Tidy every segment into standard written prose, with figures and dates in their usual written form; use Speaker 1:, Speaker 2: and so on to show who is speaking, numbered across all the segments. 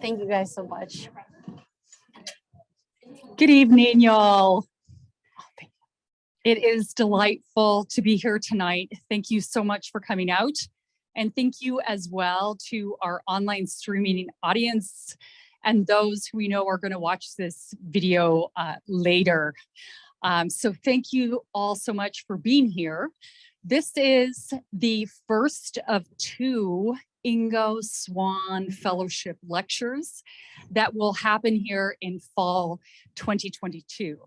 Speaker 1: Thank you guys so much.
Speaker 2: Good evening, y'all. It is delightful to be here tonight. Thank you so much for coming out. And thank you as well to our online streaming audience and those who we know are going to watch this video later. So thank you all so much for being here. This is the first of two Ingo Swann Fellowship lectures that will happen here in fall 2022.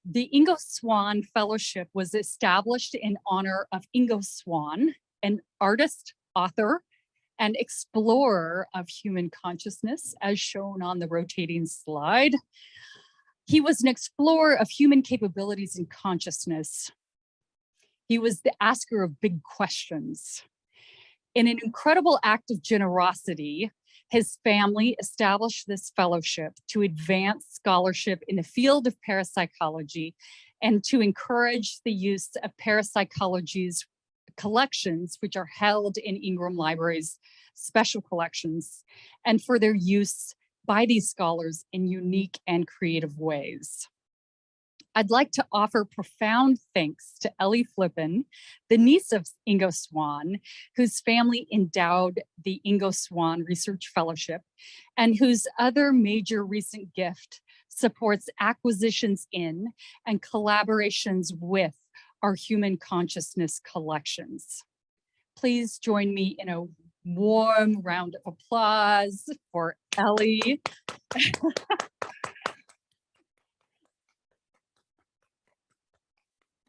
Speaker 2: The Ingo Swann Fellowship was established in honor of Ingo Swann, an artist, author, and explorer of human consciousness, as shown on the rotating slide. He was an explorer of human capabilities and consciousness. He was the asker of big questions. In an incredible act of generosity, his family established this fellowship to advance scholarship in the field of parapsychology and to encourage the use of parapsychology's collections, which are held in Ingram Library's special collections, and for their use by these scholars in unique and creative ways. I'd like to offer profound thanks to Ellie Flippen, the niece of Ingo Swann, whose family endowed the Ingo Swann Research Fellowship, and whose other major recent gift supports acquisitions in and collaborations with our human consciousness collections. Please join me in a warm round of applause for Ellie.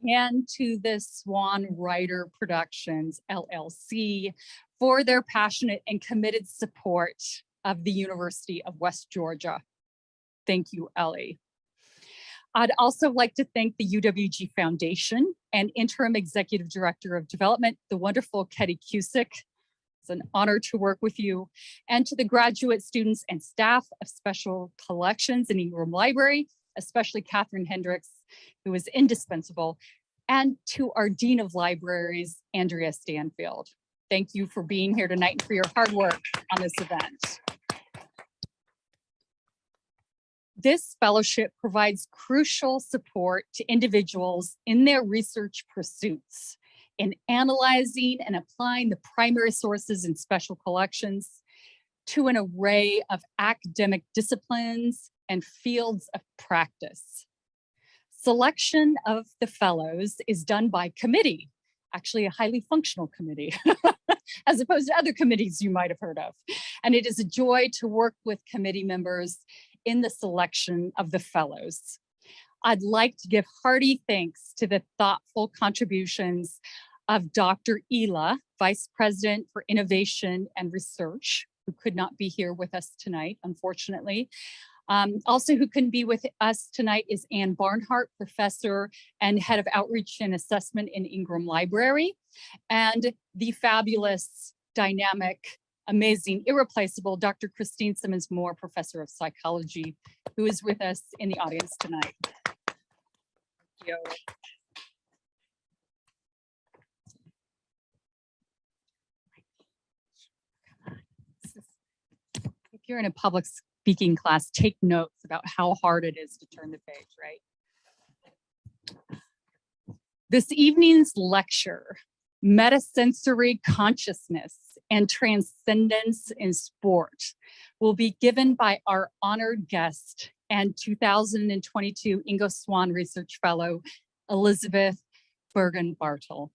Speaker 2: And to the Swan Writer Productions, LLC, for their passionate and committed support of the University of West Georgia. Thank you, Ellie. I'd also like to thank the UWG Foundation and Interim Executive Director of Development, the wonderful Ketty Cusick. It's an honor to work with you. And to the graduate students and staff of Special Collections in Ingram Library, especially Catherine Hendricks, who is indispensable, and to our Dean of Libraries, Andrea Stanfield. Thank you for being here tonight and for your hard work on this event. This fellowship provides crucial support to individuals in their research pursuits, in analyzing and applying the primary sources in special collections to an array of academic disciplines and fields of practice. Selection of the fellows is done by committee, actually a highly functional committee, as opposed to other committees you might have heard of. And it is a joy to work with committee members in the selection of the fellows. I'd like to give hearty thanks to the thoughtful contributions of Dr. Ela, Vice President for Innovation and Research, who could not be here with us tonight, unfortunately. Also who couldn't be with us tonight is Ann Barnhart, Professor and Head of Outreach and Assessment in Ingram Library, and the fabulous, dynamic, amazing, irreplaceable Dr. Christine Simmons-Moore, Professor of Psychology, who is with us in the audience tonight. Thank you. If you're in a public speaking class, take notes about how hard it is to turn the page, right? This evening's lecture, Metasensory Consciousness and Transcendence in Sport, will be given by our honored guest and 2022 Ingo Swann Research Fellow, Elizabeth Bergen-Bartel.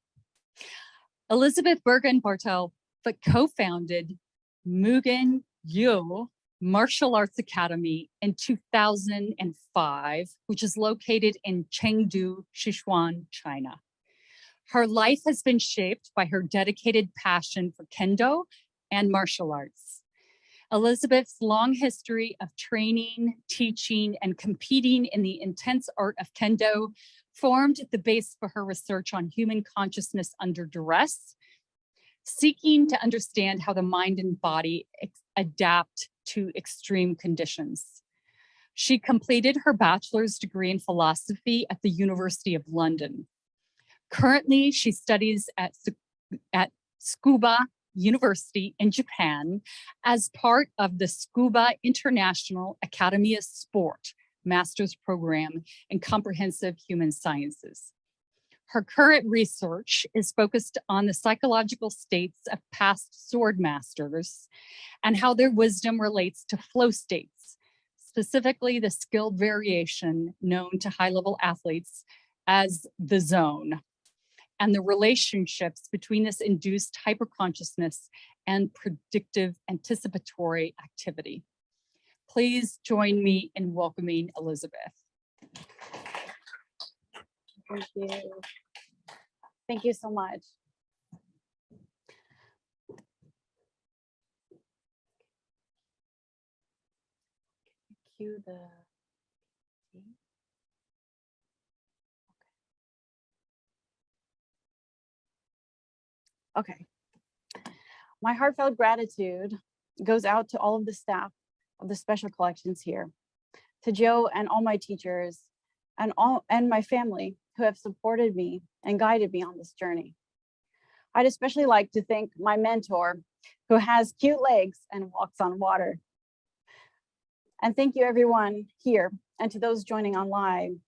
Speaker 2: Elizabeth Bergen-Bartel co-founded Mugen Yu Martial Arts Academy in 2005, which is located in Chengdu, Sichuan, China. Her life has been shaped by her dedicated passion for Kendo and martial arts. Elizabeth's long history of training, teaching, and competing in the intense art of Kendo formed the base for her research on human consciousness under duress, seeking to understand how the mind and body adapt to extreme conditions. She completed her bachelor's degree in philosophy at the University of London. Currently, she studies at Tsukuba University in Japan as part of the Scuba International Academy of Sport Master's Program in Comprehensive Human Sciences. Her current research is focused on the psychological states of past sword masters and how their wisdom relates to flow states, specifically the skilled variation known to high-level athletes as the zone, and the relationships between this induced hyperconsciousness and predictive anticipatory activity. Please join me in welcoming Elizabeth.
Speaker 1: Thank you. Thank you so much. Cue the. Okay. My heartfelt gratitude goes out to all of the staff of the special collections here, to Joe and all my teachers and my family who have supported me and guided me on this journey. I'd especially like to thank my mentor who has cute legs and walks on water. And thank you everyone here and to those joining online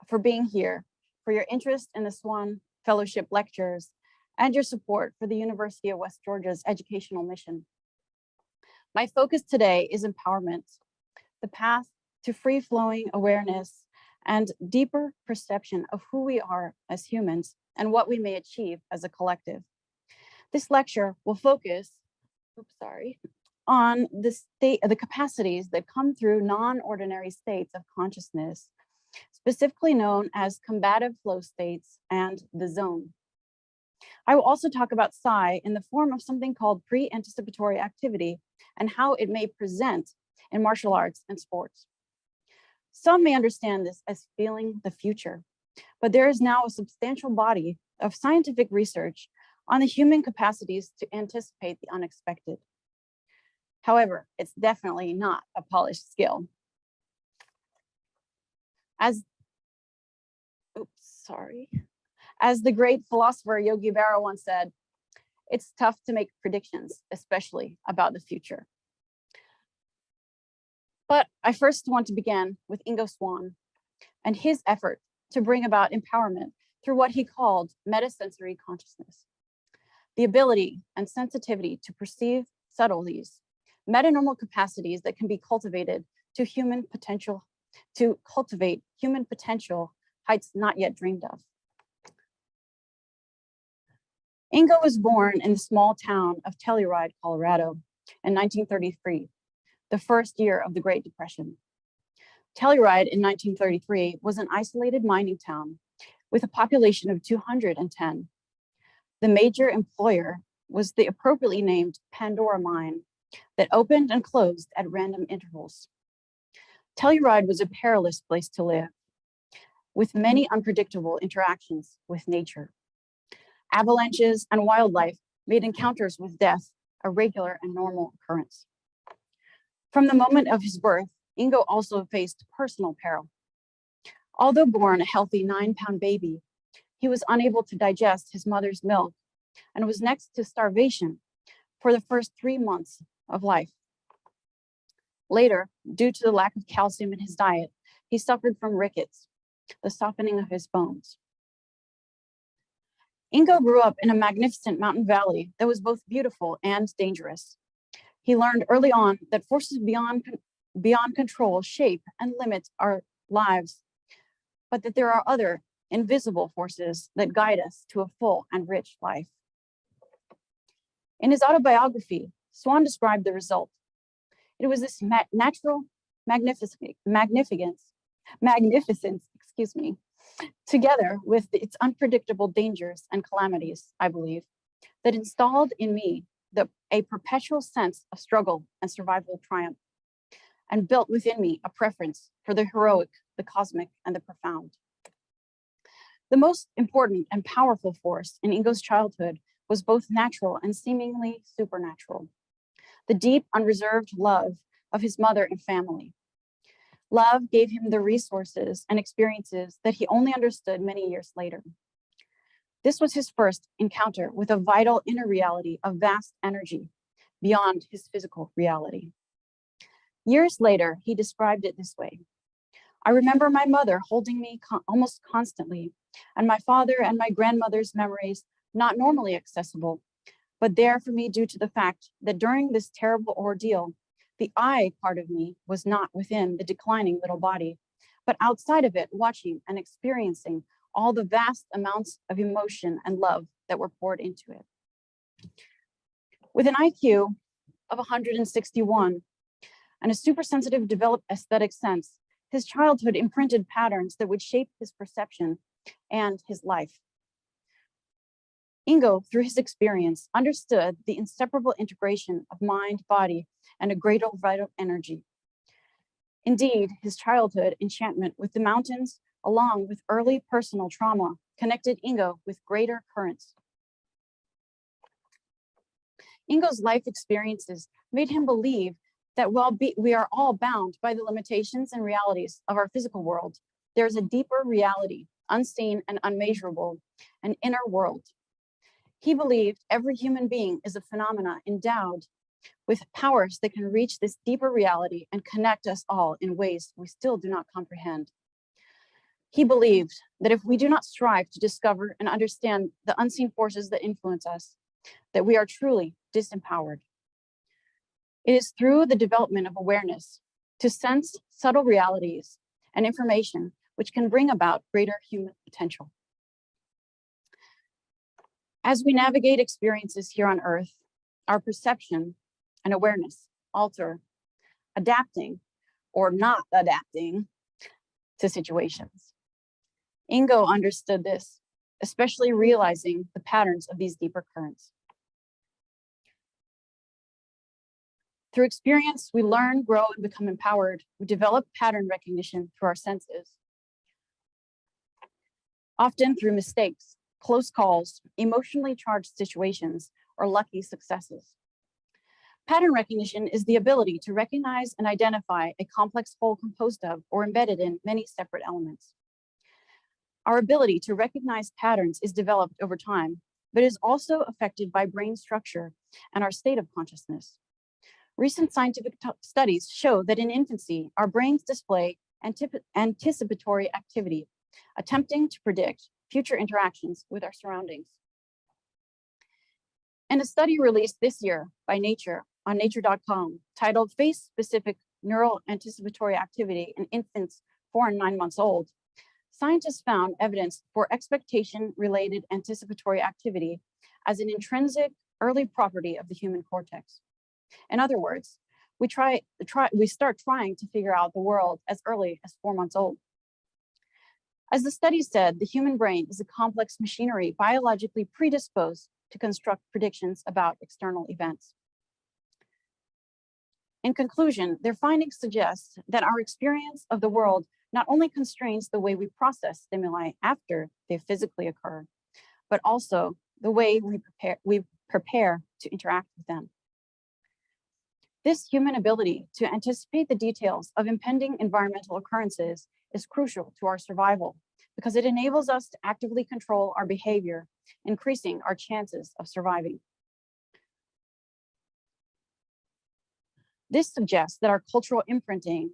Speaker 1: for being here, for your interest in the Swann Fellowship lectures and your support for the University of West Georgia's educational mission. My focus today is empowerment, the path to free-flowing awareness and deeper perception of who we are as humans and what we may achieve as a collective. This lecture will focus, on the capacities that come through non-ordinary states of consciousness, specifically known as combative flow states and the zone. I will also talk about psi in the form of something called pre-anticipatory activity and how it may present in martial arts and sports. Some may understand this as feeling the future, but there is now a substantial body of scientific research on the human capacities to anticipate the unexpected. However, it's definitely not a polished skill. As the great philosopher Yogi Berra once said, it's tough to make predictions, especially about the future. But I first want to begin with Ingo Swann and his effort to bring about empowerment through what he called metasensory consciousness, the ability and sensitivity to perceive subtleties, metanormal capacities that can be cultivated to cultivate human potential heights not yet dreamed of. Ingo was born in the small town of Telluride, Colorado in 1933, the first year of the Great Depression. Telluride in 1933 was an isolated mining town with a population of 210. The major employer was the appropriately named Pandora mine that opened and closed at random intervals. Telluride was a perilous place to live, with many unpredictable interactions with nature. Avalanches and wildlife made encounters with death a regular and normal occurrence. From the moment of his birth, Ingo also faced personal peril. Although born a healthy 9-pound baby, he was unable to digest his mother's milk and was next to starvation for the first 3 months of life. Later, due to the lack of calcium in his diet, he suffered from rickets, the softening of his bones. Ingo grew up in a magnificent mountain valley that was both beautiful and dangerous. He learned early on that forces beyond control shape and limit our lives, but that there are other invisible forces that guide us to a full and rich life. In his autobiography, Swann described the result. It was this natural magnificence, together with its unpredictable dangers and calamities, I believe, that installed in me a perpetual sense of struggle and survival triumph, and built within me a preference for the heroic, the cosmic, and the profound. The most important and powerful force in Ingo's childhood was both natural and seemingly supernatural. The deep, unreserved love of his mother and family. Love gave him the resources and experiences that he only understood many years later. This was his first encounter with a vital inner reality of vast energy beyond his physical reality. Years later, he described it this way. I remember my mother holding me almost constantly, and my father and my grandmother's memories not normally accessible, but there for me due to the fact that during this terrible ordeal, the I part of me was not within the declining little body, but outside of it, watching and experiencing all the vast amounts of emotion and love that were poured into it. With an IQ of 161 and a supersensitive developed aesthetic sense, his childhood imprinted patterns that would shape his perception and his life. Ingo, through his experience, understood the inseparable integration of mind, body, and a greater vital energy. Indeed, his childhood enchantment with the mountains, along with early personal trauma, connected Ingo with greater currents. Ingo's life experiences made him believe that while we are all bound by the limitations and realities of our physical world, there is a deeper reality, unseen and unmeasurable, an inner world. He believed every human being is a phenomena endowed with powers that can reach this deeper reality and connect us all in ways we still do not comprehend. He believed that if we do not strive to discover and understand the unseen forces that influence us, that we are truly disempowered. It is through the development of awareness to sense subtle realities and information which can bring about greater human potential. As we navigate experiences here on Earth, our perception and awareness alter, adapting or not adapting to situations. Ingo understood this, especially realizing the patterns of these deeper currents. Through experience, we learn, grow, and become empowered. We develop pattern recognition through our senses, often through mistakes, close calls, emotionally charged situations, or lucky successes. Pattern recognition is the ability to recognize and identify a complex whole composed of or embedded in many separate elements. Our ability to recognize patterns is developed over time, but is also affected by brain structure and our state of consciousness. Recent scientific studies show that in infancy, our brains display anticipatory activity, attempting to predict future interactions with our surroundings. In a study released this year by Nature on nature.com titled Face-Specific Neural Anticipatory Activity in Infants 4 and 9 months old, scientists found evidence for expectation-related anticipatory activity as an intrinsic early property of the human cortex. In other words, we start trying to figure out the world as early as 4 months old. As the study said, the human brain is a complex machinery biologically predisposed to construct predictions about external events. In conclusion, their findings suggest that our experience of the world not only constrains the way we process stimuli after they physically occur, but also the way we prepare to interact with them. This human ability to anticipate the details of impending environmental occurrences is crucial to our survival because it enables us to actively control our behavior, increasing our chances of surviving. This suggests that our cultural imprinting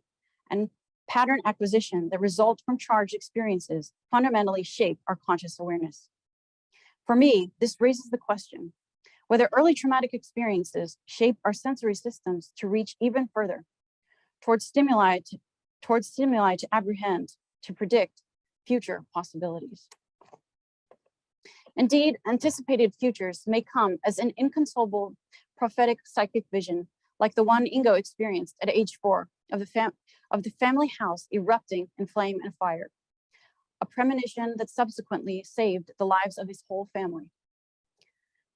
Speaker 1: and pattern acquisition that result from charged experiences fundamentally shape our conscious awareness. For me, this raises the question whether early traumatic experiences shape our sensory systems to reach even further towards stimuli to apprehend, to predict future possibilities. Indeed, anticipated futures may come as an inconsolable prophetic psychic vision, like the one Ingo experienced at age 4 of the family house erupting in flame and fire, a premonition that subsequently saved the lives of his whole family.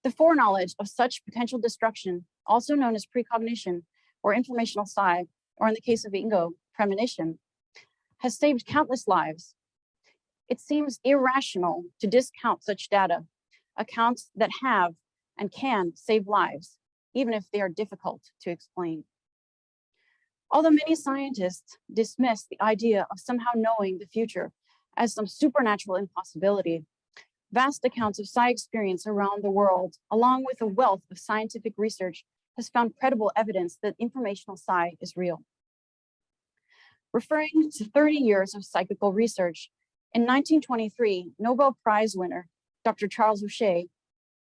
Speaker 1: The foreknowledge of such potential destruction, also known as precognition or informational psi, or in the case of Ingo, premonition, has saved countless lives. It seems irrational to discount such data, accounts that have and can save lives, even if they are difficult to explain. Although many scientists dismiss the idea of somehow knowing the future as some supernatural impossibility, Vast accounts of psi experience around the world, along with a wealth of scientific research, has found credible evidence that informational psi is real. Referring to 30 years of psychical research, in 1923, Nobel Prize winner Dr. Charles Fouché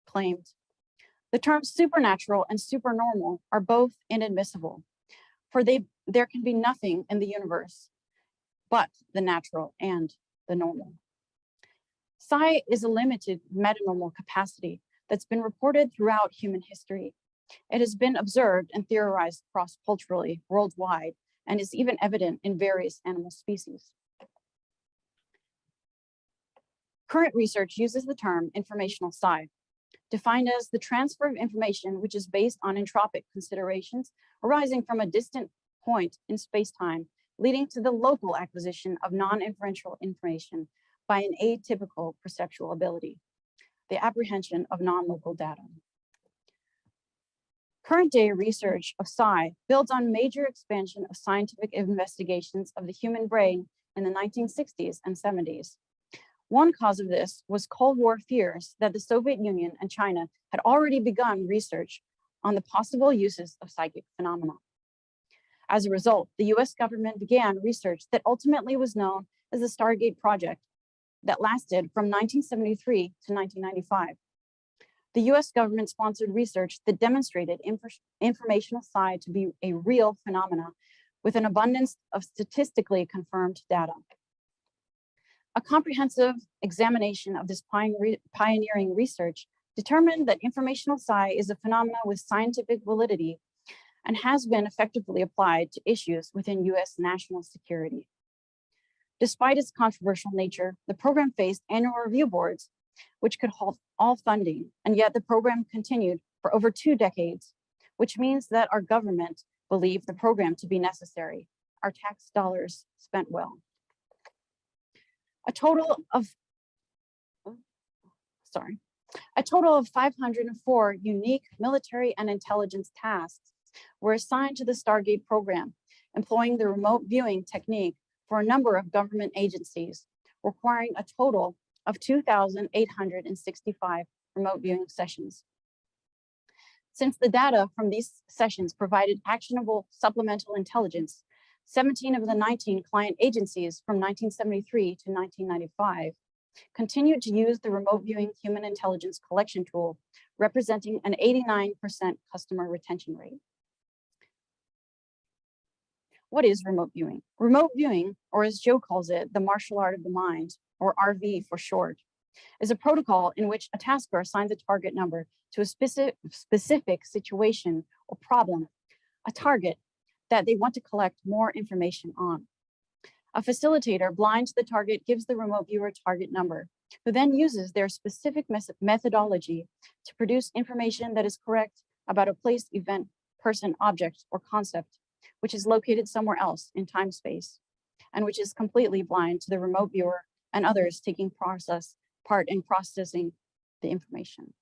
Speaker 1: claimed, "The terms supernatural and supernormal are both inadmissible, for there can be nothing in the universe but the natural and the normal." Psi is a limited metanormal capacity that's been reported throughout human history. It has been observed and theorized cross-culturally worldwide and is even evident in various animal species. Current research uses the term informational psi, defined as the transfer of information which is based on entropic considerations arising from a distant point in space-time, leading to the local acquisition of non-inferential information by an atypical perceptual ability, the apprehension of non-local data. Current day research of psi builds on major expansion of scientific investigations of the human brain in the 1960s and 70s. One cause of this was Cold War fears that the Soviet Union and China had already begun research on the possible uses of psychic phenomena. As a result, the US government began research that ultimately was known as the Stargate Project that lasted from 1973 to 1995. The US government sponsored research that demonstrated informational psi to be a real phenomena with an abundance of statistically confirmed data. A comprehensive examination of this pioneering research determined that informational psi is a phenomena with scientific validity and has been effectively applied to issues within US national security. Despite its controversial nature, the program faced annual review boards, which could halt all funding, and yet the program continued for over 2 decades, which means that our government believed the program to be necessary, our tax dollars spent well. A total of 504 unique military and intelligence tasks were assigned to the Stargate program, employing the remote viewing technique for a number of government agencies, requiring a total of 2,865 remote viewing sessions. Since the data from these sessions provided actionable supplemental intelligence, 17 of the 19 client agencies from 1973 to 1995 continued to use the remote viewing human intelligence collection tool, representing an 89% customer retention rate. What is remote viewing? Remote viewing, or as Joe calls it, the martial art of the mind, or RV for short, is a protocol in which a tasker assigns a target number to a specific situation or problem, a target that they want to collect more information on. A facilitator blind to the target gives the remote viewer target number, who then uses their specific methodology to produce information that is correct about a place, event, person, object, or concept, which is located somewhere else in time-space, and which is completely blind to the remote viewer and others taking part in processing the information,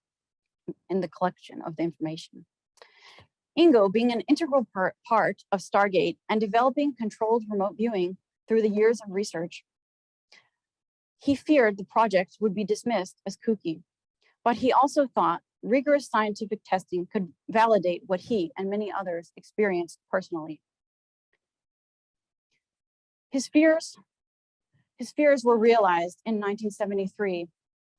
Speaker 1: in the collection of the information. Ingo, being an integral part of Stargate and developing controlled remote viewing through the years of research, he feared the project would be dismissed as kooky, but he also thought rigorous scientific testing could validate what he and many others experienced personally. His fears were realized in 1973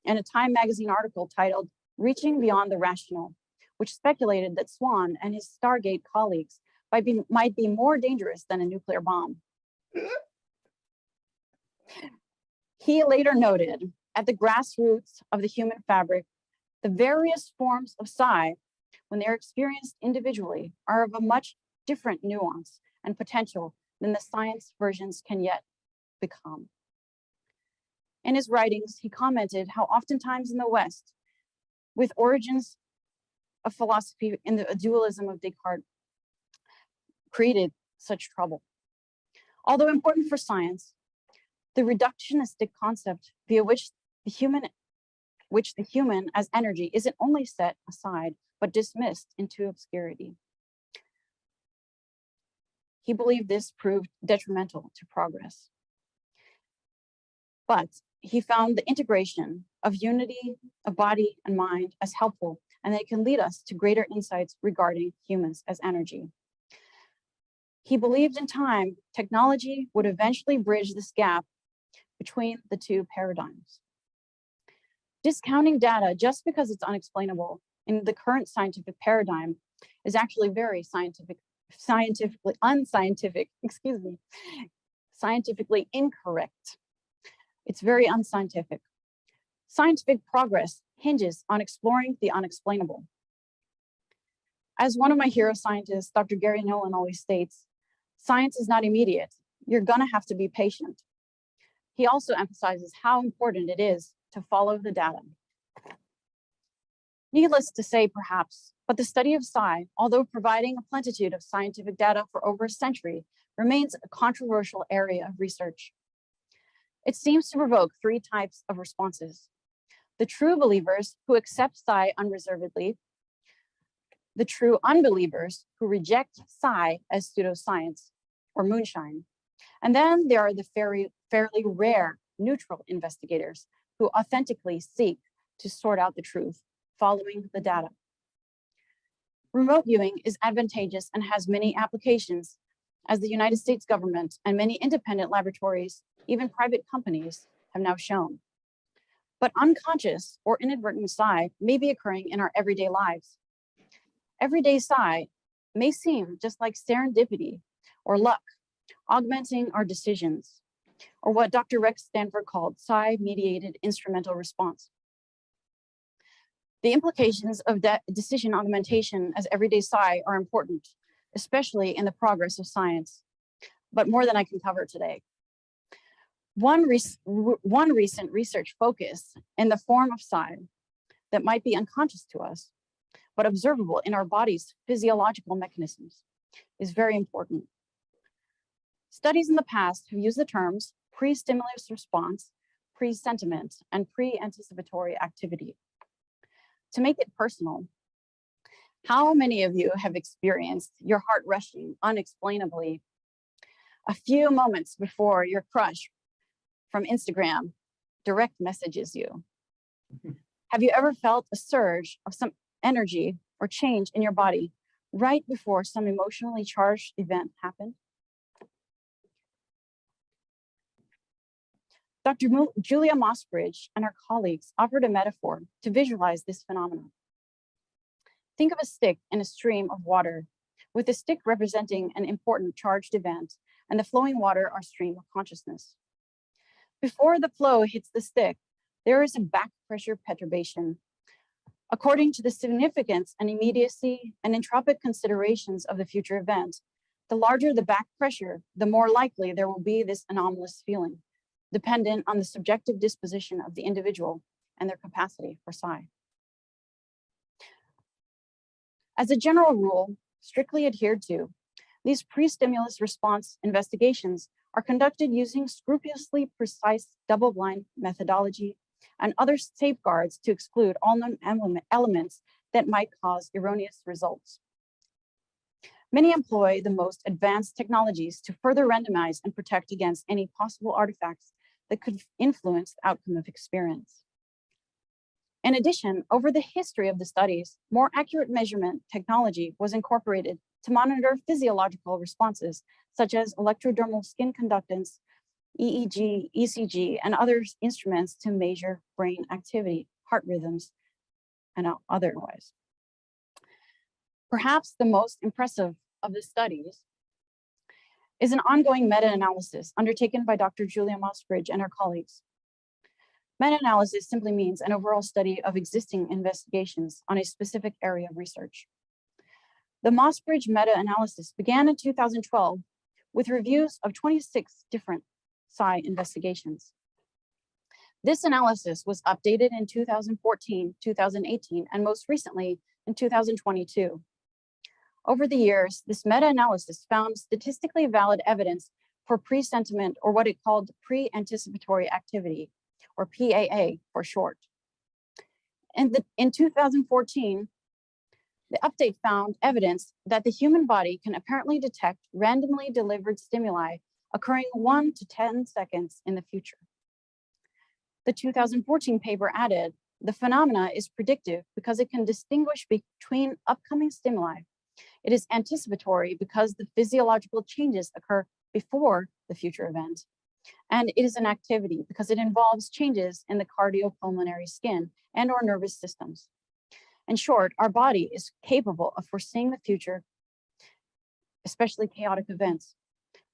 Speaker 1: in a Time magazine article titled "Reaching Beyond the Rational," which speculated that Swann and his Stargate colleagues might be more dangerous than a nuclear bomb. He later noted, at the grassroots of the human fabric, the various forms of psi, when they're experienced individually, are of a much different nuance and potential than the science versions can yet become. In his writings, he commented how oftentimes in the West, with origins of philosophy in the dualism of Descartes, created such trouble. Although important for science, the reductionistic concept via which the human as energy isn't only set aside, but dismissed into obscurity. He believed this proved detrimental to progress. But he found the integration of unity of body and mind as helpful, and they can lead us to greater insights regarding humans as energy. He believed in time, technology would eventually bridge this gap between the two paradigms. Discounting data just because it's unexplainable in the current scientific paradigm is actually very scientifically incorrect. It's very unscientific. Scientific progress hinges on exploring the unexplainable. As one of my hero scientists, Dr. Gary Nolan, always states, science is not immediate. You're gonna have to be patient. He also emphasizes how important it is to follow the data. Needless to say, perhaps, but the study of psi, although providing a plenitude of scientific data for over a century, remains a controversial area of research. It seems to provoke three types of responses: the true believers who accept psi unreservedly, the true unbelievers who reject psi as pseudoscience or moonshine, and then there are the fairly rare neutral investigators who authentically seek to sort out the truth following the data. Remote viewing is advantageous and has many applications, as the United States government and many independent laboratories, even private companies, have now shown. But unconscious or inadvertent psi may be occurring in our everyday lives. Everyday psi may seem just like serendipity or luck, augmenting our decisions, or what Dr. Rex Stanford called psi-mediated instrumental response. The implications of that decision augmentation as everyday psi are important, especially in the progress of science, but more than I can cover today. One recent research focus in the form of psi that might be unconscious to us, but observable in our body's physiological mechanisms, is very important. Studies in the past have used the terms pre-stimulus response, pre-sentiment, and pre-anticipatory activity. To make it personal, how many of you have experienced your heart rushing unexplainably a few moments before your crush from Instagram direct messages you? Have you ever felt a surge of some energy or change in your body right before some emotionally charged event happened? Dr. Julia Mossbridge and her colleagues offered a metaphor to visualize this phenomenon. Think of a stick in a stream of water, with the stick representing an important charged event and the flowing water our stream of consciousness. Before the flow hits the stick, there is a back pressure perturbation. According to the significance and immediacy and entropic considerations of the future event, the larger the back pressure, the more likely there will be this anomalous feeling, dependent on the subjective disposition of the individual and their capacity for psi. As a general rule, strictly adhered to, these pre-stimulus response investigations are conducted using scrupulously precise double-blind methodology and other safeguards to exclude all known elements that might cause erroneous results. Many employ the most advanced technologies to further randomize and protect against any possible artifacts that could influence the outcome of experience. In addition, over the history of the studies, more accurate measurement technology was incorporated to monitor physiological responses, such as electrodermal skin conductance, EEG, ECG, and other instruments to measure brain activity, heart rhythms, and otherwise. Perhaps the most impressive of the studies is an ongoing meta-analysis undertaken by Dr. Julia Mossbridge and her colleagues. Meta-analysis simply means an overall study of existing investigations on a specific area of research. The Mossbridge meta-analysis began in 2012 with reviews of 26 different psi investigations. This analysis was updated in 2014, 2018, and most recently in 2022. Over the years, this meta-analysis found statistically valid evidence for pre-sentiment, or what it called pre-anticipatory activity, or PAA for short. And in 2014, the update found evidence that the human body can apparently detect randomly delivered stimuli occurring 1 to 10 seconds in the future. The 2014 paper added, the phenomena is predictive because it can distinguish between upcoming stimuli. It is anticipatory because the physiological changes occur before the future event. And it is an activity because it involves changes in the cardiopulmonary skin and or nervous systems. In short, our body is capable of foreseeing the future, especially chaotic events,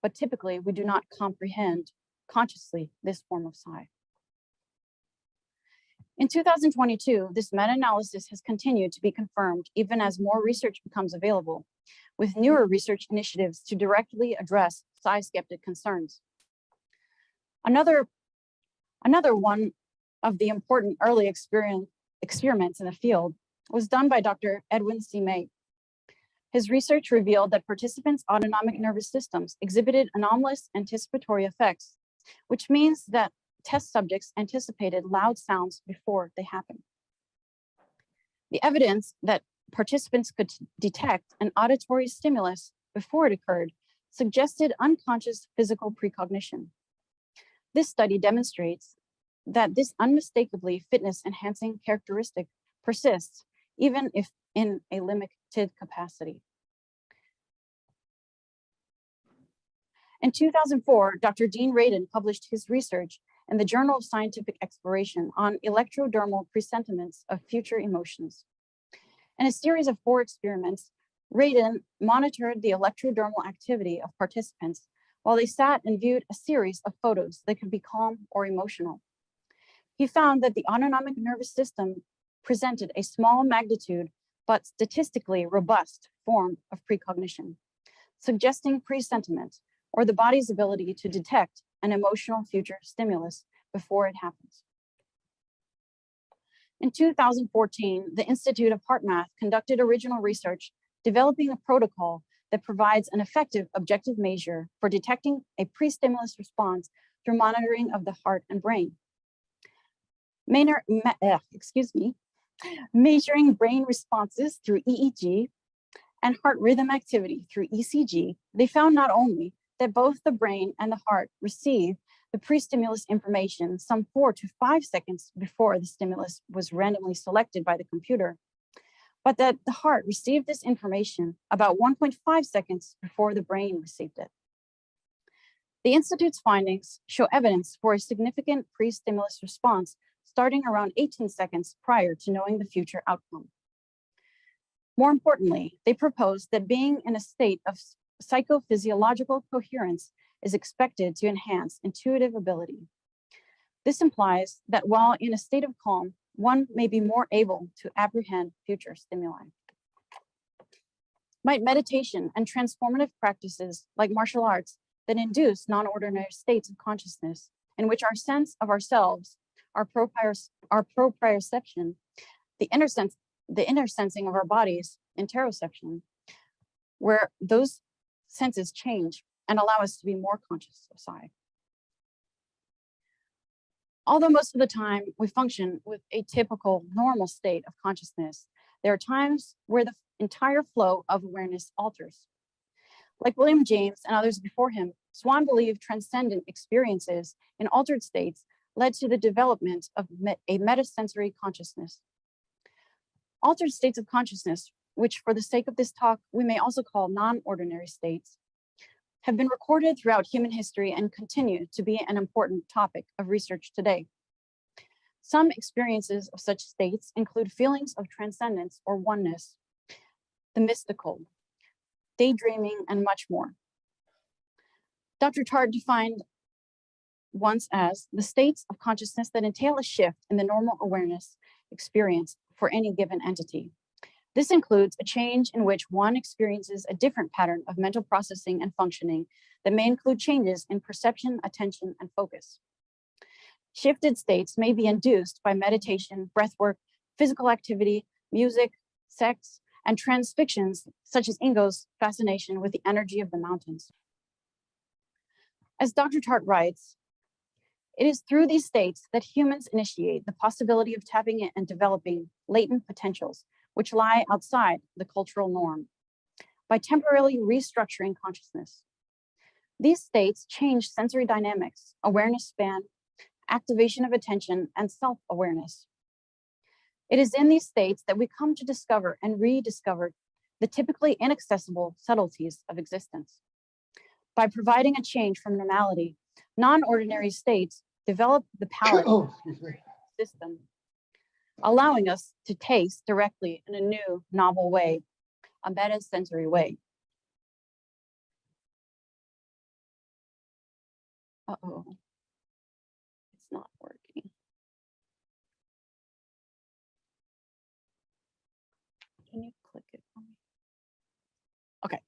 Speaker 1: but typically we do not comprehend consciously this form of psi. In 2022, this meta-analysis has continued to be confirmed even as more research becomes available, with newer research initiatives to directly address psi-skeptic concerns. Another one of the important early experiments in the field was done by Dr. Edwin C. May. His research revealed that participants' autonomic nervous systems exhibited anomalous anticipatory effects, which means that test subjects anticipated loud sounds before they happened. The evidence that participants could detect an auditory stimulus before it occurred suggested unconscious physical precognition. This study demonstrates that this unmistakably fitness-enhancing characteristic persists, even if in a limited capacity. In 2004, Dr. Dean Radin published his research in the Journal of Scientific Exploration on electrodermal presentiments of future emotions. In a series of 4 experiments, Radin monitored the electrodermal activity of participants while they sat and viewed a series of photos that could be calm or emotional. He found that the autonomic nervous system presented a small magnitude but statistically robust form of precognition, suggesting presentiment, or the body's ability to detect an emotional future stimulus before it happens. In 2014, the Institute of Heart Math conducted original research developing a protocol that provides an effective objective measure for detecting a pre-stimulus response through monitoring of the heart and brain. Measuring brain responses through EEG and heart rhythm activity through ECG, they found not only that both the brain and the heart receive the pre-stimulus information some 4 to 5 seconds before the stimulus was randomly selected by the computer, but that the heart received this information about 1.5 seconds before the brain received it. The Institute's findings show evidence for a significant pre-stimulus response starting around 18 seconds prior to knowing the future outcome. More importantly, they propose that being in a state of psychophysiological coherence is expected to enhance intuitive ability. This implies that while in a state of calm, one may be more able to apprehend future stimuli. Might meditation and transformative practices like martial arts that induce non-ordinary states of consciousness in which our sense of ourselves, our proprioception, the inner sensing of our bodies, interoception, where those senses change and allow us to be more conscious of psi. Although most of the time we function with a typical normal state of consciousness, there are times where the entire flow of awareness alters. Like William James and others before him, Swann believed transcendent experiences in altered states led to the development of a metasensory consciousness. Altered states of consciousness, which for the sake of this talk, we may also call non-ordinary states, have been recorded throughout human history and continue to be an important topic of research today. Some experiences of such states include feelings of transcendence or oneness, the mystical, daydreaming, and much more. Dr. Tart defined once as the states of consciousness that entail a shift in the normal awareness experience for any given entity. This includes a change in which one experiences a different pattern of mental processing and functioning that may include changes in perception, attention, and focus. Shifted states may be induced by meditation, breathwork, physical activity, music, sex, and transfictions such as Ingo's fascination with the energy of the mountains. As Dr. Tart writes, it is through these states that humans initiate the possibility of tapping in and developing latent potentials which lie outside the cultural norm, by temporarily restructuring consciousness. These states change sensory dynamics, awareness span, activation of attention, and self-awareness. It is in these states that we come to discover and rediscover the typically inaccessible subtleties of existence. By providing a change from normality, non-ordinary states develop the power system, allowing us to taste directly in a new, novel way, a meta-sensory way. Uh-oh, it's not working. Can you click it for me? Okay,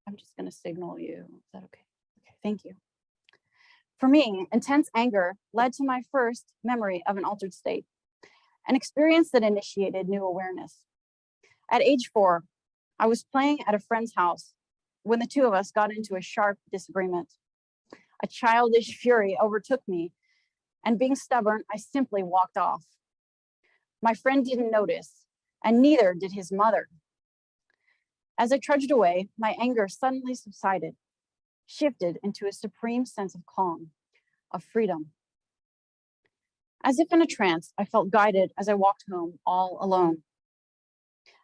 Speaker 1: I'm just gonna signal you. Is that okay? Okay, thank you. For me, intense anger led to my first memory of an altered state, an experience that initiated new awareness. At age 4, I was playing at a friend's house when the two of us got into a sharp disagreement. A childish fury overtook me, and being stubborn, I simply walked off. My friend didn't notice, and neither did his mother. As I trudged away, my anger suddenly subsided, shifted into a supreme sense of calm, of freedom. As if in a trance, I felt guided as I walked home all alone.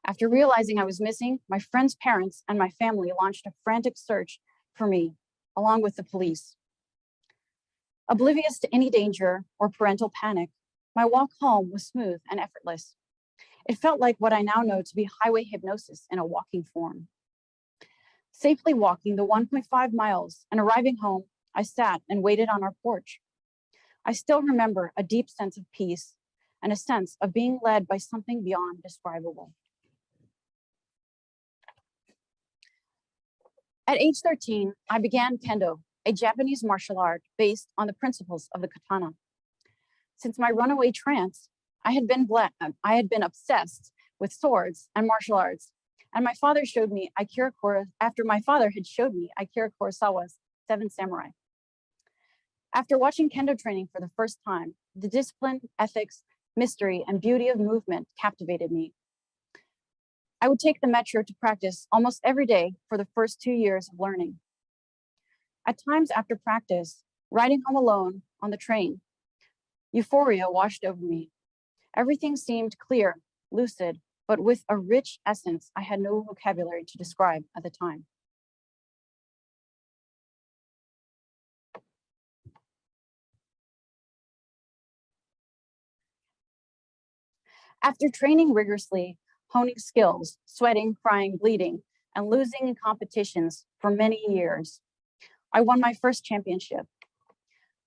Speaker 1: After realizing I was missing, my friend's parents and my family launched a frantic search for me, along with the police. Oblivious to any danger or parental panic, my walk home was smooth and effortless. It felt like what I now know to be highway hypnosis in a walking form. Safely walking the 1.5 miles and arriving home, I sat and waited on our porch. I still remember a deep sense of peace and a sense of being led by something beyond describable. At age 13, I began kendo, a Japanese martial art based on the principles of the katana. Since my runaway trance, I had been obsessed with swords and martial arts, and my father showed me Akira Kurosawa's Seven Samurai. After watching kendo training for the first time, the discipline, ethics, mystery, and beauty of movement captivated me. I would take the metro to practice almost every day for the first 2 years of learning. At times after practice, riding home alone on the train, euphoria washed over me. Everything seemed clear, lucid, but with a rich essence I had no vocabulary to describe at the time. After training rigorously, honing skills, sweating, crying, bleeding, and losing in competitions for many years, I won my first championship.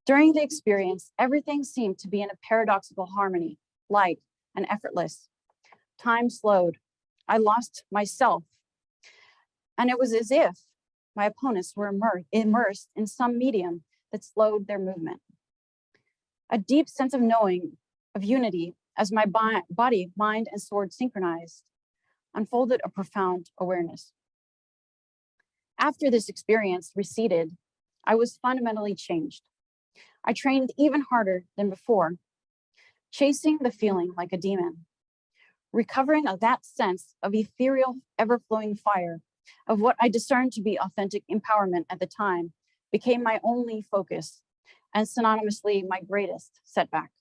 Speaker 1: During the experience, everything seemed to be in a paradoxical harmony, light and effortless. Time slowed. I lost myself. And it was as if my opponents were immersed in some medium that slowed their movement. A deep sense of knowing, of unity, as my body, mind, and sword synchronized, unfolded a profound awareness. After this experience receded, I was fundamentally changed. I trained even harder than before, chasing the feeling like a demon, recovering of that sense of ethereal, ever-flowing fire of what I discerned to be authentic empowerment at the time became my only focus and synonymously my greatest setback.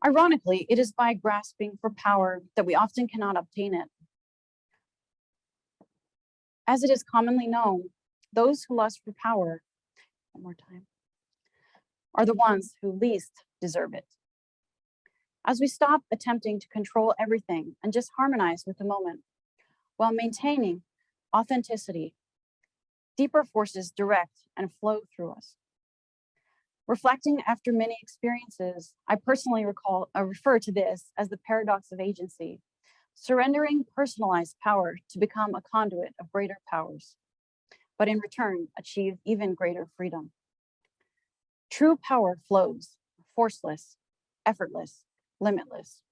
Speaker 1: Ironically, it is by grasping for power that we often cannot obtain it. As it is commonly known, those who lust for power, one more time, are the ones who least deserve it. As we stop attempting to control everything and just harmonize with the moment, while maintaining authenticity, deeper forces direct and flow through us. Reflecting after many experiences, I personally refer to this as the paradox of agency, surrendering personalized power to become a conduit of greater powers, but in return, achieve even greater freedom. True power flows, forceless, effortless, limitless.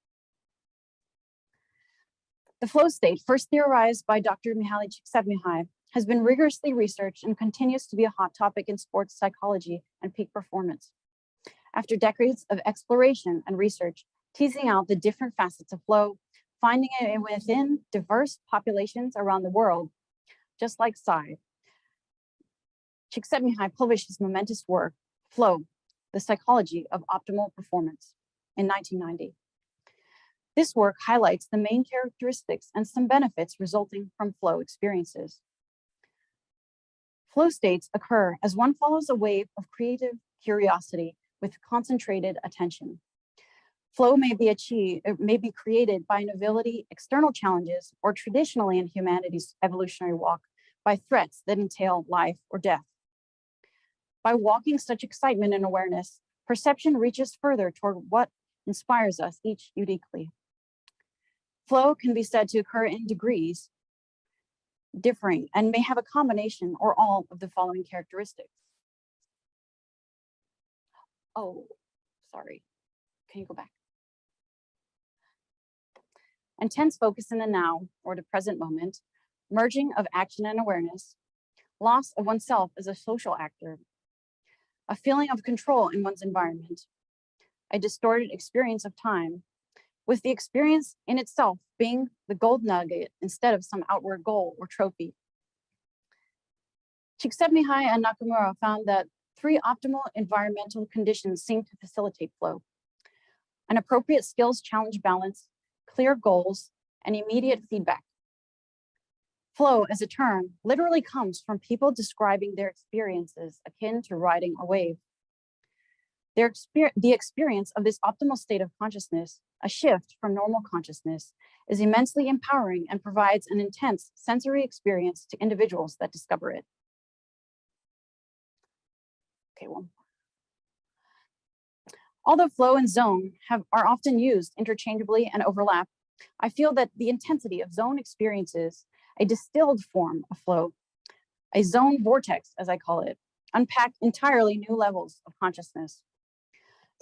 Speaker 1: The flow state, first theorized by Dr. Mihaly Csikszentmihalyi, has been rigorously researched and continues to be a hot topic in sports psychology and peak performance. After decades of exploration and research, teasing out the different facets of flow, finding it within diverse populations around the world, just like psi. Csikszentmihalyi published his momentous work, Flow, The Psychology of Optimal Performance, in 1990. This work highlights the main characteristics and some benefits resulting from flow experiences. Flow states occur as one follows a wave of creative curiosity with concentrated attention. Flow may be created by novelty, external challenges, or traditionally in humanity's evolutionary walk, by threats that entail life or death. By walking such excitement and awareness, perception reaches further toward what inspires us each uniquely. Flow can be said to occur in degrees, differing, and may have a combination or all of the following characteristics. Oh, sorry. Can you go back? Intense focus in the now or the present moment, merging of action and awareness, loss of oneself as a social actor, a feeling of control in one's environment, a distorted experience of time, with the experience in itself being the gold nugget instead of some outward goal or trophy. Csikszentmihalyi and Nakamura found that 3 optimal environmental conditions seem to facilitate flow: an appropriate skills challenge balance, clear goals, and immediate feedback. Flow as a term literally comes from people describing their experiences akin to riding a wave. The experience of this optimal state of consciousness, a shift from normal consciousness, is immensely empowering and provides an intense sensory experience to individuals that discover it. Okay, one more. Although flow and zone are often used interchangeably and overlap, I feel that the intensity of zone experiences, a distilled form of flow, a zone vortex, as I call it, unpack entirely new levels of consciousness.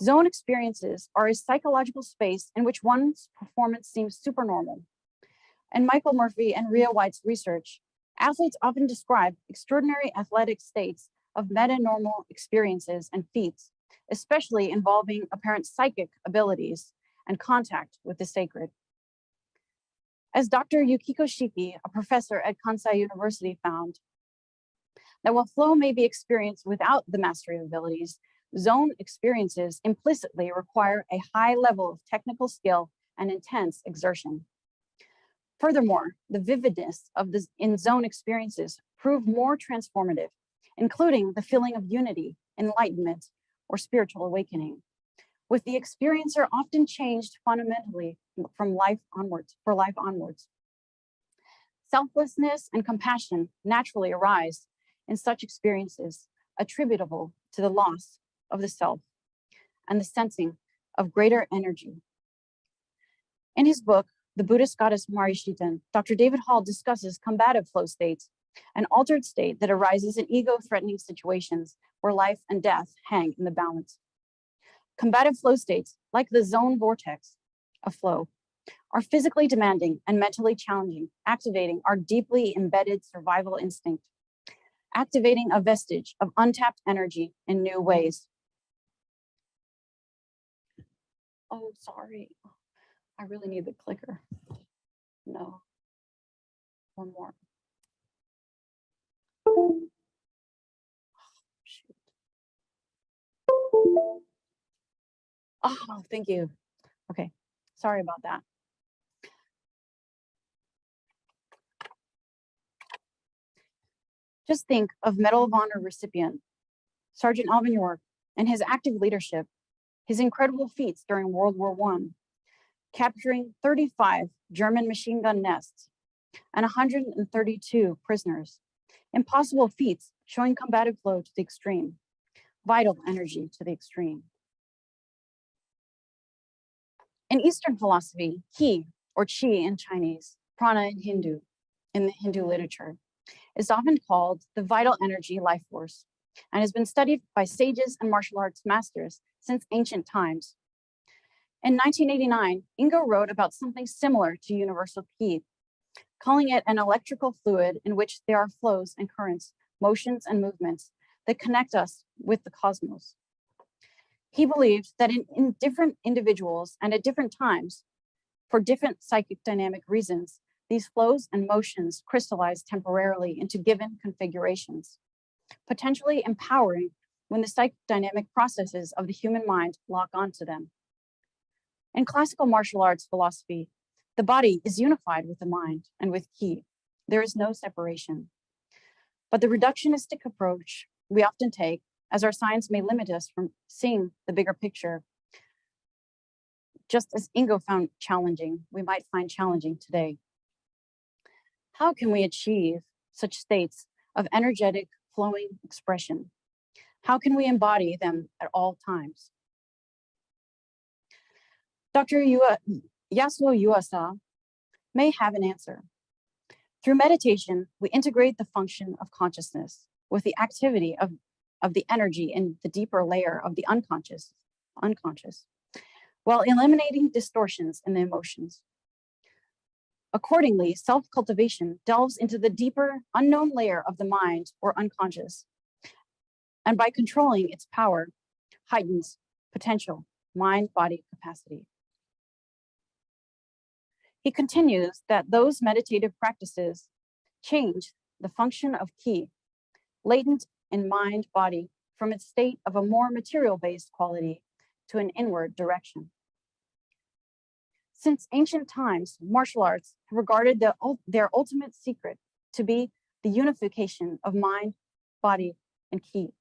Speaker 1: Zone experiences are a psychological space in which one's performance seems supernormal. In Michael Murphy and Rhea White's research, athletes often describe extraordinary athletic states of metanormal experiences and feats, especially involving apparent psychic abilities and contact with the sacred. As Dr. Yukiko Shiki, a professor at Kansai University, found, that while flow may be experienced without the mastery of abilities, zone experiences implicitly require a high level of technical skill and intense exertion. Furthermore, the vividness of the in-zone experiences prove more transformative, including the feeling of unity, enlightenment, or spiritual awakening, with the experiencer often changed fundamentally from life onwards. Selflessness and compassion naturally arise in such experiences, attributable to the loss of the self and the sensing of greater energy. In his book, The Buddhist Goddess Marishiten, Dr. David Hall discusses combative flow states, an altered state that arises in ego-threatening situations where life and death hang in the balance. Combative flow states, like the zone vortex of flow, are physically demanding and mentally challenging, activating our deeply embedded survival instinct, activating a vestige of untapped energy in new ways. Oh, sorry. I really need the clicker. No. One more. Oh, shoot. Oh, thank you. Okay, sorry about that. Just think of Medal of Honor recipient, Sergeant Alvin York, and his active leadership, his incredible feats during World War I, capturing 35 German machine gun nests and 132 prisoners. Impossible feats showing combative flow to the extreme, vital energy to the extreme. In Eastern philosophy, Qi, or Qi in Chinese, prana in the Hindu literature, is often called the vital energy life force and has been studied by sages and martial arts masters since ancient times. In 1989, Ingo wrote about something similar to universal Qi, calling it an electrical fluid in which there are flows and currents, motions and movements that connect us with the cosmos. He believed that in different individuals and at different times, for different psychic dynamic reasons, These flows and motions crystallize temporarily into given configurations, potentially empowering when the psychodynamic processes of the human mind lock onto them. In classical martial arts philosophy, the body is unified with the mind and with ki. There is no separation. But the reductionistic approach we often take, as our science may limit us from seeing the bigger picture, just as Ingo found challenging, we might find challenging today. How can we achieve such states of energetic flowing expression? How can we embody them at all times? Dr. Yasuo Yuasa may have an answer. Through meditation, we integrate the function of consciousness with the activity of the energy in the deeper layer of the unconscious, while eliminating distortions in the emotions. Accordingly, self-cultivation delves into the deeper, unknown layer of the mind or unconscious, and by controlling its power, heightens potential mind-body capacity. He continues that those meditative practices change the function of ki, latent in mind-body, from its state of a more material-based quality to an inward direction. Since ancient times, martial arts have regarded their ultimate secret to be the unification of mind, body, and ki.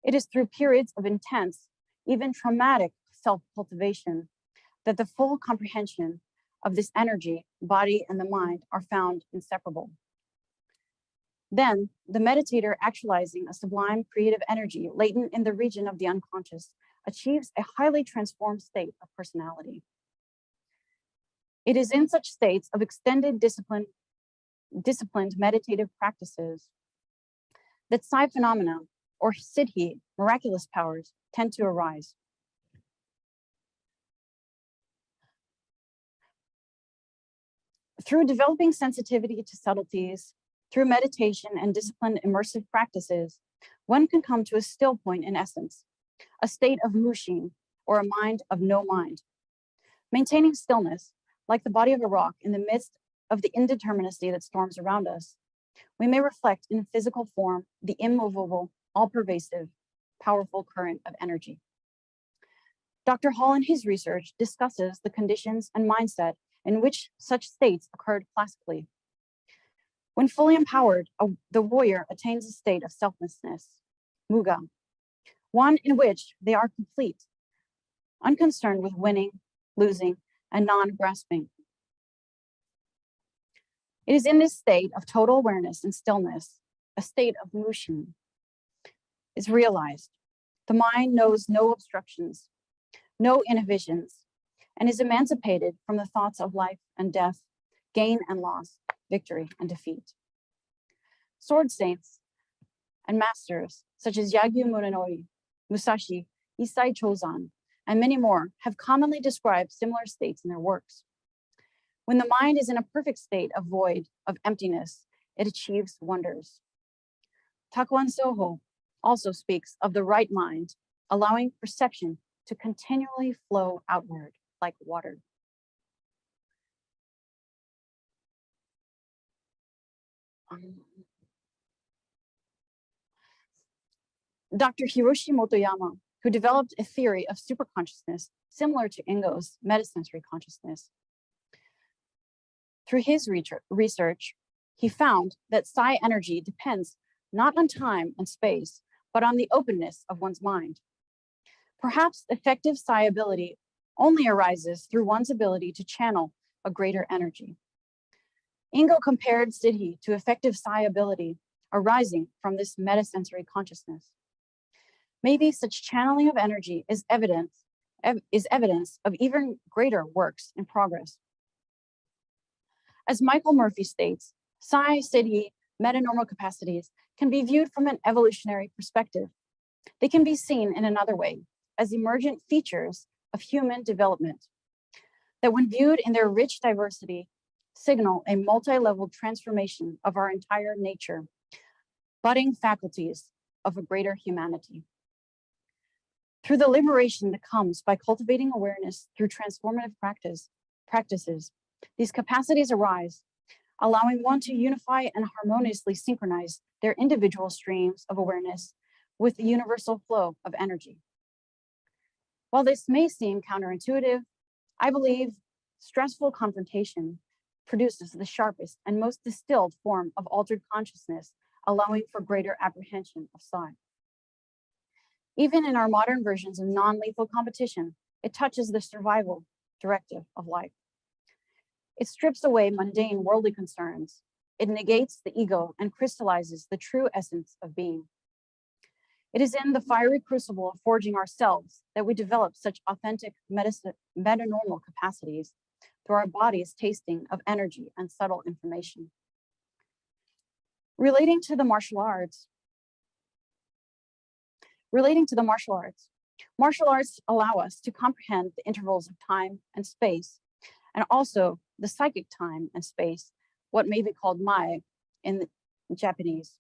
Speaker 1: It is through periods of intense, even traumatic self-cultivation that the full comprehension of this energy, body, and the mind are found inseparable. Then, the meditator actualizing a sublime creative energy latent in the region of the unconscious achieves a highly transformed state of personality. It is in such states of extended disciplined meditative practices that psi phenomena, or siddhi, miraculous powers, tend to arise. Through developing sensitivity to subtleties, through meditation and disciplined immersive practices, one can come to a still point in essence, a state of mushin, or a mind of no mind. Maintaining stillness, like the body of a rock in the midst of the indeterminacy that storms around us, we may reflect in physical form the immovable, all-pervasive, powerful current of energy. Dr. Hall in his research discusses the conditions and mindset in which such states occurred classically. When fully empowered, the warrior attains a state of selflessness, muga, one in which they are complete, unconcerned with winning, losing, and non-grasping. It is in this state of total awareness and stillness, a state of mushin, is realized. The mind knows no obstructions, no inhibitions, and is emancipated from the thoughts of life and death, gain and loss, victory and defeat. Sword saints and masters such as Yagyu Munenori, Musashi, Isai Chozan, and many more have commonly described similar states in their works. When the mind is in a perfect state of void, of emptiness, it achieves wonders. Takuan Soho also speaks of the right mind, allowing perception to continually flow outward like water. Dr. Hiroshi Motoyama, who developed a theory of superconsciousness similar to Ingo's metasensory consciousness. Through his research, he found that psi energy depends not on time and space, but on the openness of one's mind. Perhaps effective psi ability only arises through one's ability to channel a greater energy. Ingo compared siddhi to effective psi ability arising from this metasensory consciousness. Maybe such channeling of energy is evidence of even greater works in progress. As Michael Murphy states, psi, siddhi, metanormal capacities can be viewed from an evolutionary perspective. They can be seen in another way, as emergent features of human development, that when viewed in their rich diversity, signal a multi-level transformation of our entire nature, budding faculties of a greater humanity. Through the liberation that comes by cultivating awareness through transformative practices, These capacities arise, allowing one to unify and harmoniously synchronize their individual streams of awareness with the universal flow of energy. While this may seem counterintuitive, I believe stressful confrontation produces the sharpest and most distilled form of altered consciousness, allowing for greater apprehension of psi. Even in our modern versions of non-lethal competition, it touches the survival directive of life. It strips away mundane worldly concerns. It negates the ego and crystallizes the true essence of being. It is in the fiery crucible of forging ourselves that we develop such authentic metanormal capacities through our bodies tasting of energy and subtle information. Relating to the martial arts, martial arts allow us to comprehend the intervals of time and space, and also the psychic time and space, what may be called Mai in Japanese.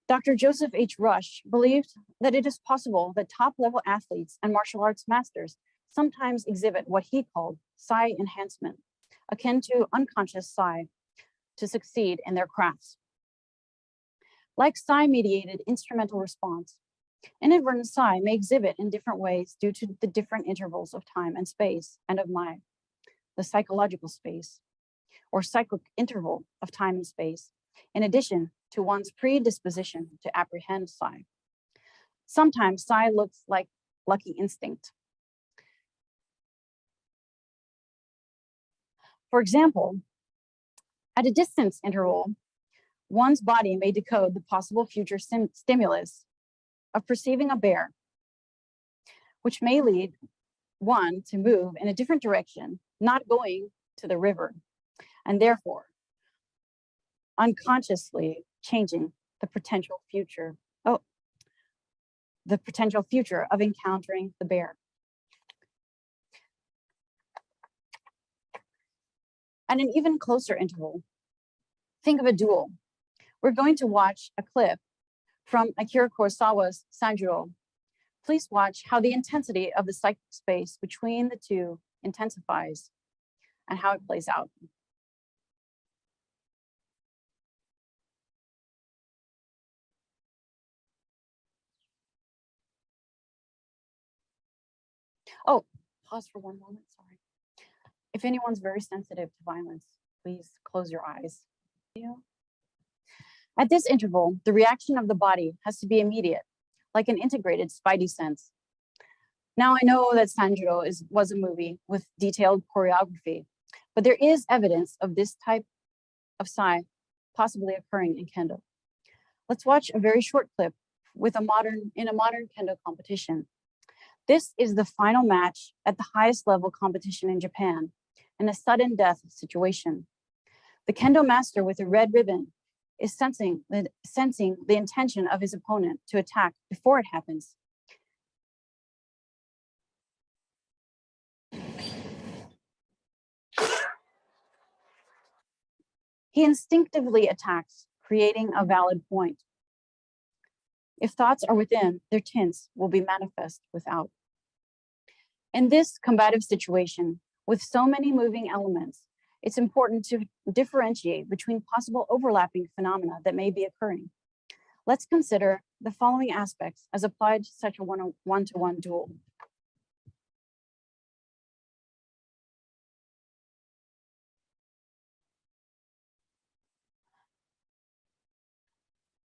Speaker 1: Dr. Joseph H. Rush believed that it is possible that top-level athletes and martial arts masters sometimes exhibit what he called psi enhancement, akin to unconscious psi, to succeed in their crafts. Like psi-mediated instrumental response, inadvertent psi may exhibit in different ways due to the different intervals of time and space and of Mai, the psychological space, or cyclic interval of time and space, in addition to one's predisposition to apprehend psi. Sometimes psi looks like lucky instinct. For example, at a distance interval, one's body may decode the possible future stimulus of perceiving a bear, which may lead one to move in a different direction, not going to the river, and therefore unconsciously changing the potential future. The potential future of encountering the bear. At an even closer interval, think of a duel. We're going to watch a clip from Akira Kurosawa's Sanjuro. Please watch how the intensity of the psychic space between the two intensifies and how it plays out. Oh, pause for one moment, sorry. If anyone's very sensitive to violence, please close your eyes. At this interval, the reaction of the body has to be immediate, like an integrated spidey sense. Now I know that Sanjuro was a movie with detailed choreography, but there is evidence of this type of psi possibly occurring in Kendo. Let's watch a very short clip in a modern Kendo competition. This is the final match at the highest level competition in Japan, in a sudden death situation. The Kendo master with a red ribbon is sensing the intention of his opponent to attack before it happens. He instinctively attacks, creating a valid point. If thoughts are within, their tints will be manifest without. In this combative situation, with so many moving elements, it's important to differentiate between possible overlapping phenomena that may be occurring. Let's consider the following aspects as applied to such a one-to-one duel.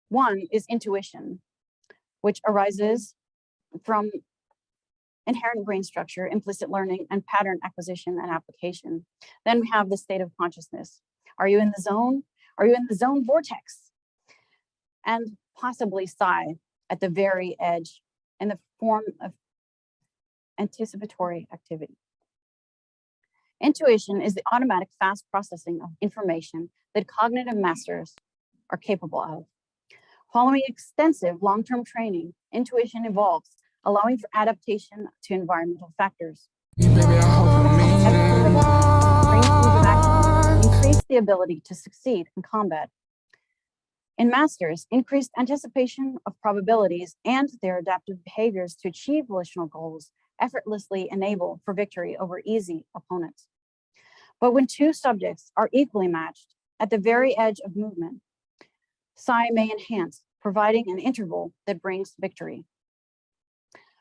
Speaker 1: One is intuition, which arises from inherent brain structure, implicit learning, and pattern acquisition and application. Then we have the state of consciousness. Are you in the zone? Are you in the zone vortex? And possibly psi at the very edge in the form of anticipatory activity. Intuition is the automatic fast processing of information that cognitive masters are capable of. Following extensive long-term training, intuition evolves, allowing for adaptation to environmental factors. Increase the ability to succeed in combat. In masters, increased anticipation of probabilities and their adaptive behaviors to achieve volitional goals effortlessly enable for victory over easy opponents. But when two subjects are equally matched at the very edge of movement, psi may enhance, providing an interval that brings victory.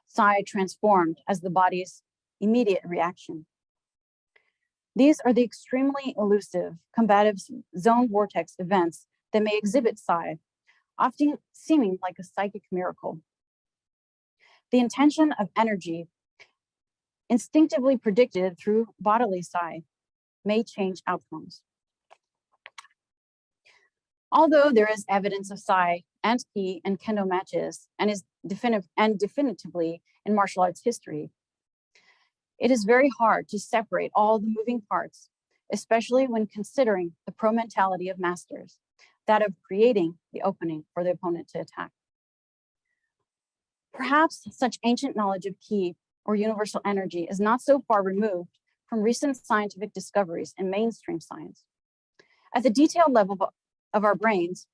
Speaker 1: Psi transformed as the body's immediate reaction. These are the extremely elusive combative zone vortex events that may exhibit psi, often seeming like a psychic miracle. The intention of energy, instinctively predicted through bodily psi, may change outcomes. Although there is evidence of psi and ki and kendo matches and is definitively in martial arts history, it is very hard to separate all the moving parts, especially when considering the pro-mentality of masters, that of creating the opening for the opponent to attack. Perhaps such ancient knowledge of ki or universal energy is not so far removed from recent scientific discoveries in mainstream science. At the detailed level of our brains,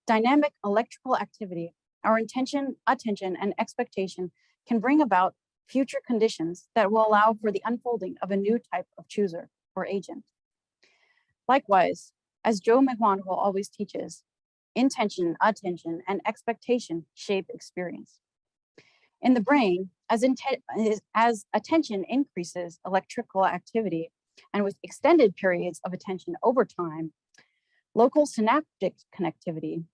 Speaker 1: dynamic electrical activity, our intention, attention, and expectation can bring about future conditions that will allow for the unfolding of a new type of chooser or agent. Likewise, as Joe McMonagle always teaches, intention, attention, and expectation shape experience. In the brain, as attention increases electrical activity, and with extended periods of attention over time, local synaptic connectivity,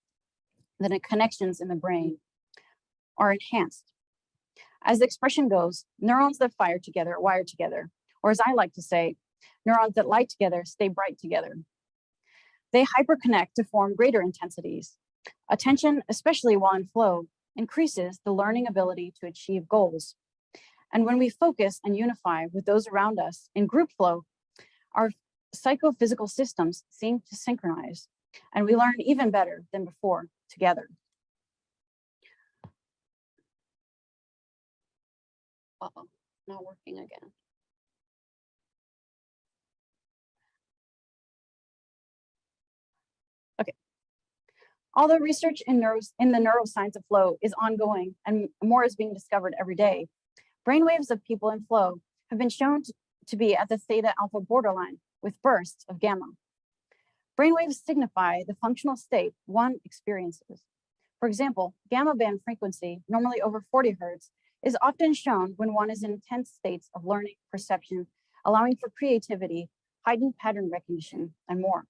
Speaker 1: the connections in the brain, are enhanced. As the expression goes, neurons that fire together wire together, or as I like to say, neurons that light together stay bright together. They hyperconnect to form greater intensities. Attention, especially while in flow, increases the learning ability to achieve goals. And when we focus and unify with those around us in group flow, our psychophysical systems seem to synchronize, and we learn even better than before together. Uh-oh, not working again. Okay. Although research in the neuroscience of flow is ongoing and more is being discovered every day, brainwaves of people in flow have been shown to be at the theta alpha borderline with bursts of gamma. Brainwaves signify the functional state one experiences. For example, gamma band frequency, normally over 40 hertz, is often shown when one is in intense states of learning, perception, allowing for creativity, heightened pattern recognition, and more.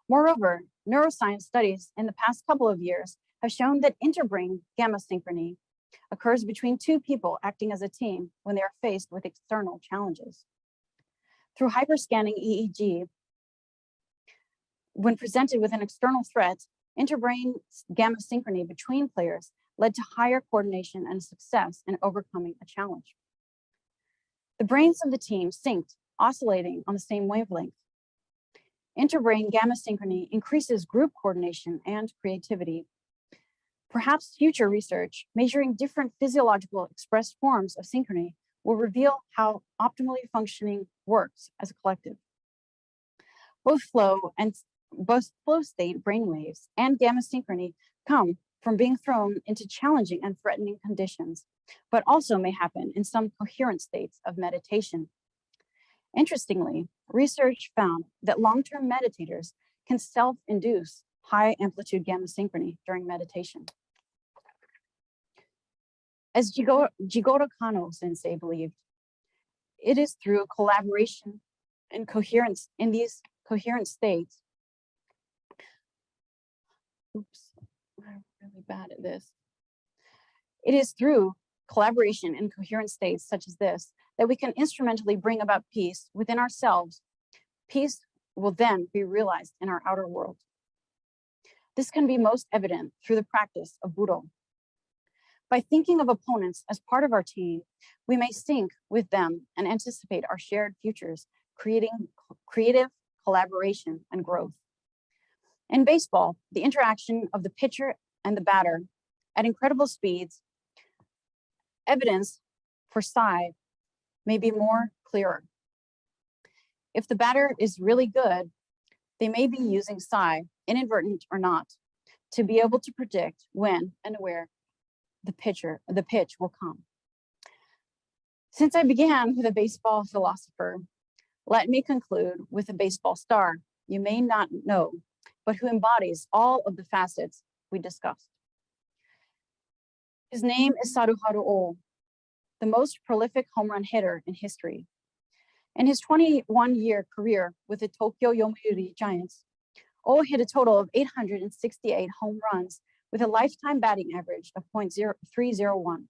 Speaker 1: Moreover, neuroscience studies in the past couple of years have shown that interbrain gamma synchrony occurs between two people acting as a team when they are faced with external challenges. Through hyperscanning EEG, when presented with an external threat, interbrain gamma synchrony between players led to higher coordination and success in overcoming a challenge. The brains of the team synced, oscillating on the same wavelength. Interbrain gamma synchrony increases group coordination and creativity. Perhaps future research measuring different physiological expressed forms of synchrony will reveal how optimally functioning works as a collective. Both flow state brainwaves and gamma synchrony come from being thrown into challenging and threatening conditions, but also may happen in some coherent states of meditation. Interestingly, research found that long-term meditators can self-induce high amplitude gamma synchrony during meditation. As Jigoro Kano sensei believed, it is through collaboration and coherence in these coherent states. Oops, I'm really bad at this. It is through collaboration in coherent states such as this that we can instrumentally bring about peace within ourselves. Peace will then be realized in our outer world. This can be most evident through the practice of Budo. By thinking of opponents as part of our team, we may sync with them and anticipate our shared futures, creating creative collaboration and growth. In baseball, the interaction of the pitcher and the batter at incredible speeds, evidence for psi may be more clearer. If the batter is really good, they may be using psi, inadvertent or not, to be able to predict when and where the pitch will come. Since I began with a baseball philosopher, Let me conclude with a baseball star you may not know, but who embodies all of the facets we discussed. His name is Saruharu Oh, the most prolific home run hitter in history. In his 21-year career with the Tokyo Yomiuri Giants, Oh hit a total of 868 home runs with a lifetime batting average of .301.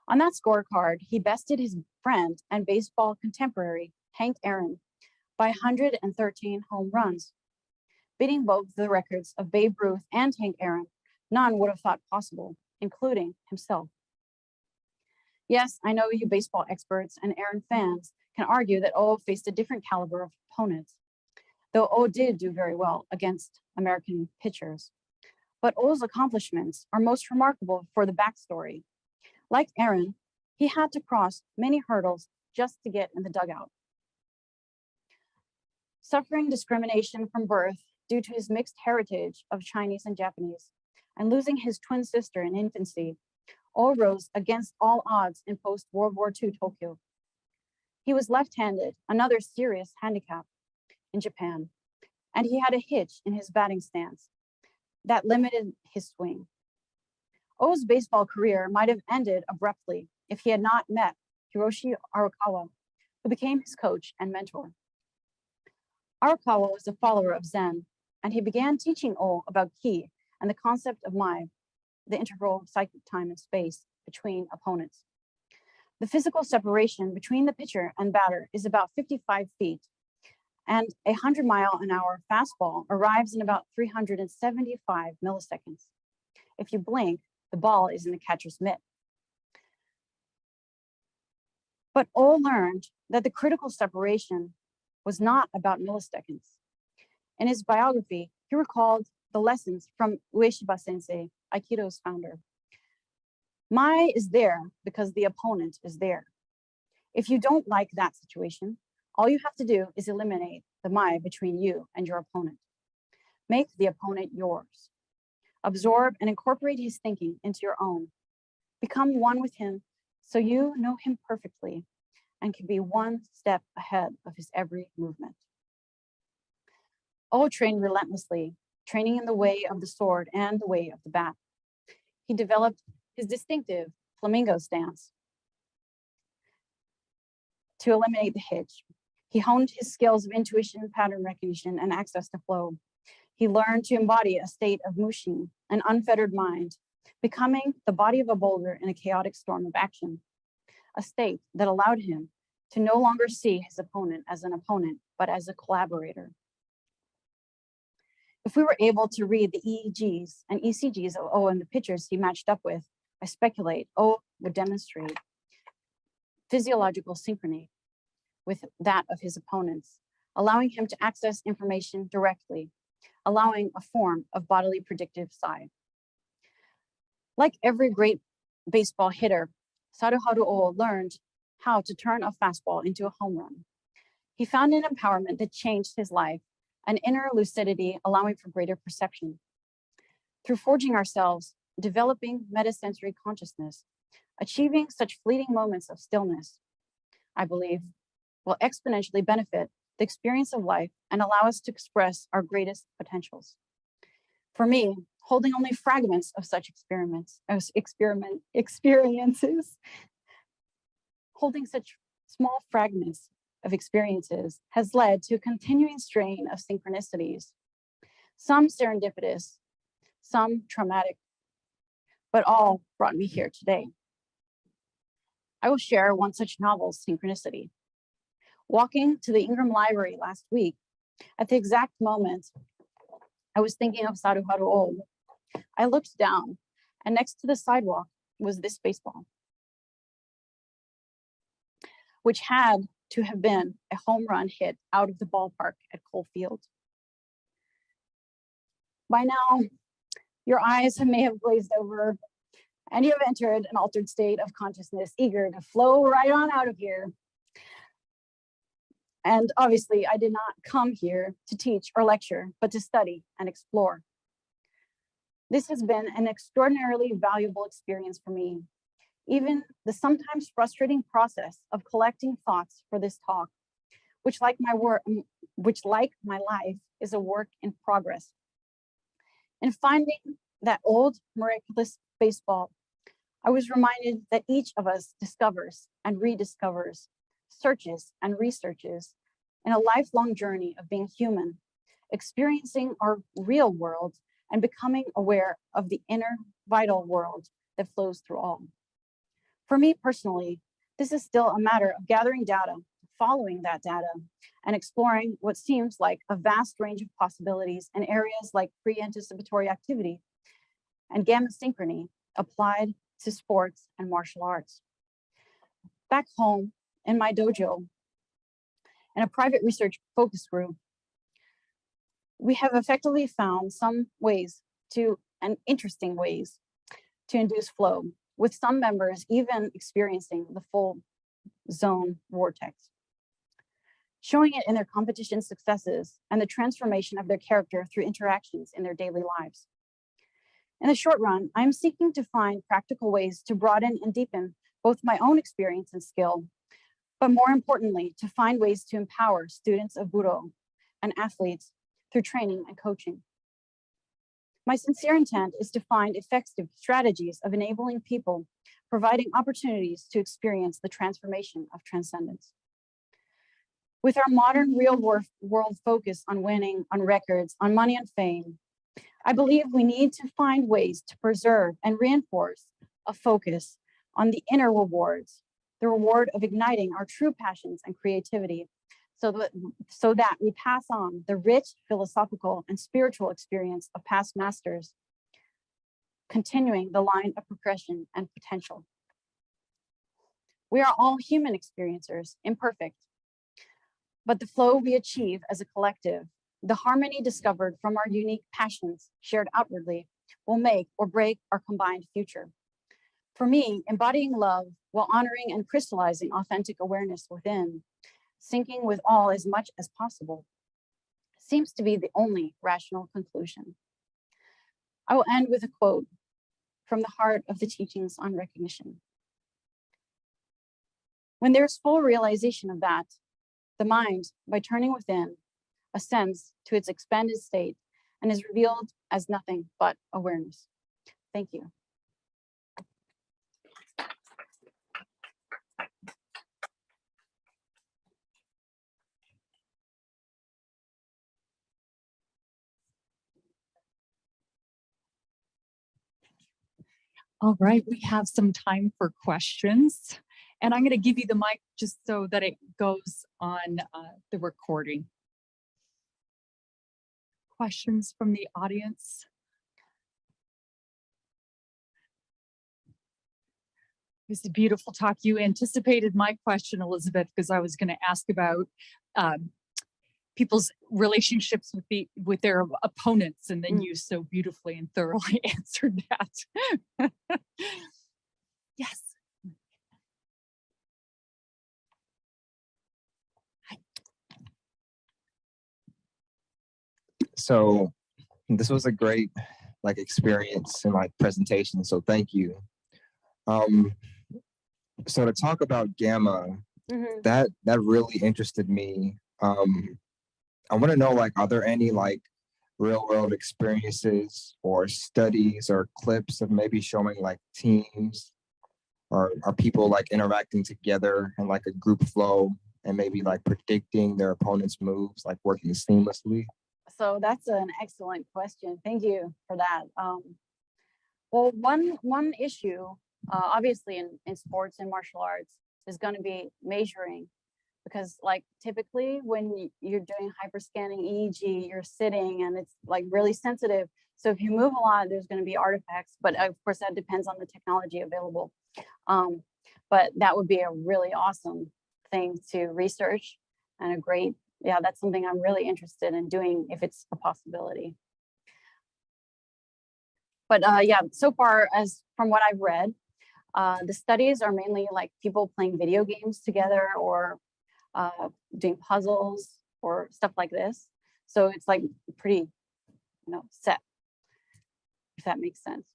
Speaker 1: On that scorecard, he bested his friend and baseball contemporary, Hank Aaron, by 113 home runs. Beating both the records of Babe Ruth and Hank Aaron, none would have thought possible, including himself. Yes, I know you baseball experts and Aaron fans can argue that O faced a different caliber of opponents, though O did do very well against American pitchers. But O's accomplishments are most remarkable for the backstory. Like Aaron, he had to cross many hurdles just to get in the dugout. Suffering discrimination from birth due to his mixed heritage of Chinese and Japanese, and losing his twin sister in infancy, O rose against all odds in post-World War II Tokyo. He was left-handed, another serious handicap in Japan, and he had a hitch in his batting stance that limited his swing. O's baseball career might have ended abruptly if he had not met Hiroshi Arakawa, who became his coach and mentor. Arakawa was a follower of Zen, and he began teaching O about ki and the concept of mai, the integral cycle of time and space between opponents. The physical separation between the pitcher and batter is about 55 feet, and a 100-mile-an-hour fastball arrives in about 375 milliseconds. If you blink, the ball is in the catcher's mitt. But O learned that the critical separation was not about milliseconds. In his biography, he recalled the lessons from Ueshiba Sensei, Aikido's founder. Mai is there because the opponent is there. If you don't like that situation, all you have to do is eliminate the mai between you and your opponent. Make the opponent yours. Absorb and incorporate his thinking into your own. Become one with him so you know him perfectly and can be one step ahead of his every movement. O trained relentlessly, training in the way of the sword and the way of the bat. He developed his distinctive flamingo stance to eliminate the hitch. He honed his skills of intuition, pattern recognition, and access to flow. He learned to embody a state of mushin, an unfettered mind, becoming the body of a boulder in a chaotic storm of action, a state that allowed him to no longer see his opponent as an opponent, but as a collaborator. If we were able to read the EEGs and ECGs of O and the pitchers he matched up with, I speculate O would demonstrate physiological synchrony with that of his opponents, allowing him to access information directly, allowing a form of bodily predictive psi. Like every great baseball hitter, Saruharu Oh learned how to turn a fastball into a home run. He found an empowerment that changed his life, an inner lucidity allowing for greater perception. Through forging ourselves, developing metasensory consciousness, achieving such fleeting moments of stillness, I believe, will exponentially benefit the experience of life and allow us to express our greatest potentials. For me, holding only fragments of such experiences, holding such small fragments of experiences has led to a continuing strain of synchronicities, some serendipitous, some traumatic, but all brought me here today. I will share one such novel synchronicity. Walking to the Ingram library last week, at the exact moment I was thinking of Saruharu Oh, I looked down, and next to the sidewalk was this baseball, which had to have been a home run hit out of the ballpark at Cole Field. By now, your eyes may have glazed over, and you have entered an altered state of consciousness, eager to flow right on out of here. And obviously, I did not come here to teach or lecture, but to study and explore. This has been an extraordinarily valuable experience for me. even the sometimes frustrating process of collecting thoughts for this talk, which like my life is a work in progress. In finding that old miraculous baseball, I was reminded that each of us discovers and rediscovers, searches and researches in a lifelong journey of being human, experiencing our real world and becoming aware of the inner vital world that flows through all. For me personally, this is still a matter of gathering data, following that data, and exploring what seems like a vast range of possibilities in areas like pre-anticipatory activity and gamma synchrony applied to sports and martial arts. Back home in my dojo, in a private research focus group, we have effectively found some ways to, and interesting ways, to induce flow, with some members even experiencing the full zone vortex, showing it in their competition successes and the transformation of their character through interactions in their daily lives. In the short run, I'm seeking to find practical ways to broaden and deepen both my own experience and skill, but more importantly, to find ways to empower students of Budo and athletes through training and coaching. My sincere intent is to find effective strategies of enabling people, providing opportunities to experience the transformation of transcendence. With our modern real world focus on winning, on records, on money and fame, I believe we need to find ways to preserve and reinforce a focus on the inner rewards, the reward of igniting our true passions and creativity, so that we pass on the rich philosophical and spiritual experience of past masters, continuing the line of progression and potential. We are all human experiencers, imperfect, but the flow we achieve as a collective, the harmony discovered from our unique passions shared outwardly, will make or break our combined future. For me, embodying love while honoring and crystallizing authentic awareness within, syncing with all as much as possible, seems to be the only rational conclusion. I will end with a quote from the heart of the teachings on recognition. When there's full realization of that, the mind, by turning within, ascends to its expanded state and is revealed as nothing but awareness. Thank you.
Speaker 2: All right, we have some time for questions. And I'm going to give you the mic just so that it goes on the recording. Questions from the audience? This is a beautiful talk. You anticipated my question, Elizabeth, because I was going to ask about people's relationships with their opponents, and then you so beautifully and thoroughly answered that. Yes.
Speaker 3: So this was a great experience in my presentation, so thank you. So to talk about gamma, that really interested me. I want to know, are there any real world experiences or studies or clips of maybe showing teams or are people interacting together in a group flow and maybe predicting their opponent's moves, working seamlessly?
Speaker 1: So that's an excellent question. Thank you for that. Well, one issue, obviously in sports and martial arts, is going to be measuring, because typically when you're doing hyperscanning EEG, you're sitting and it's really sensitive. So if you move a lot, there's going to be artifacts, but of course that depends on the technology available. But that would be a really awesome thing to research, and a great, yeah, that's something I'm really interested in doing if it's a possibility. But yeah, so far as from what I've read, the studies are mainly people playing video games together or doing puzzles or stuff like this. So it's pretty, set, if that makes sense.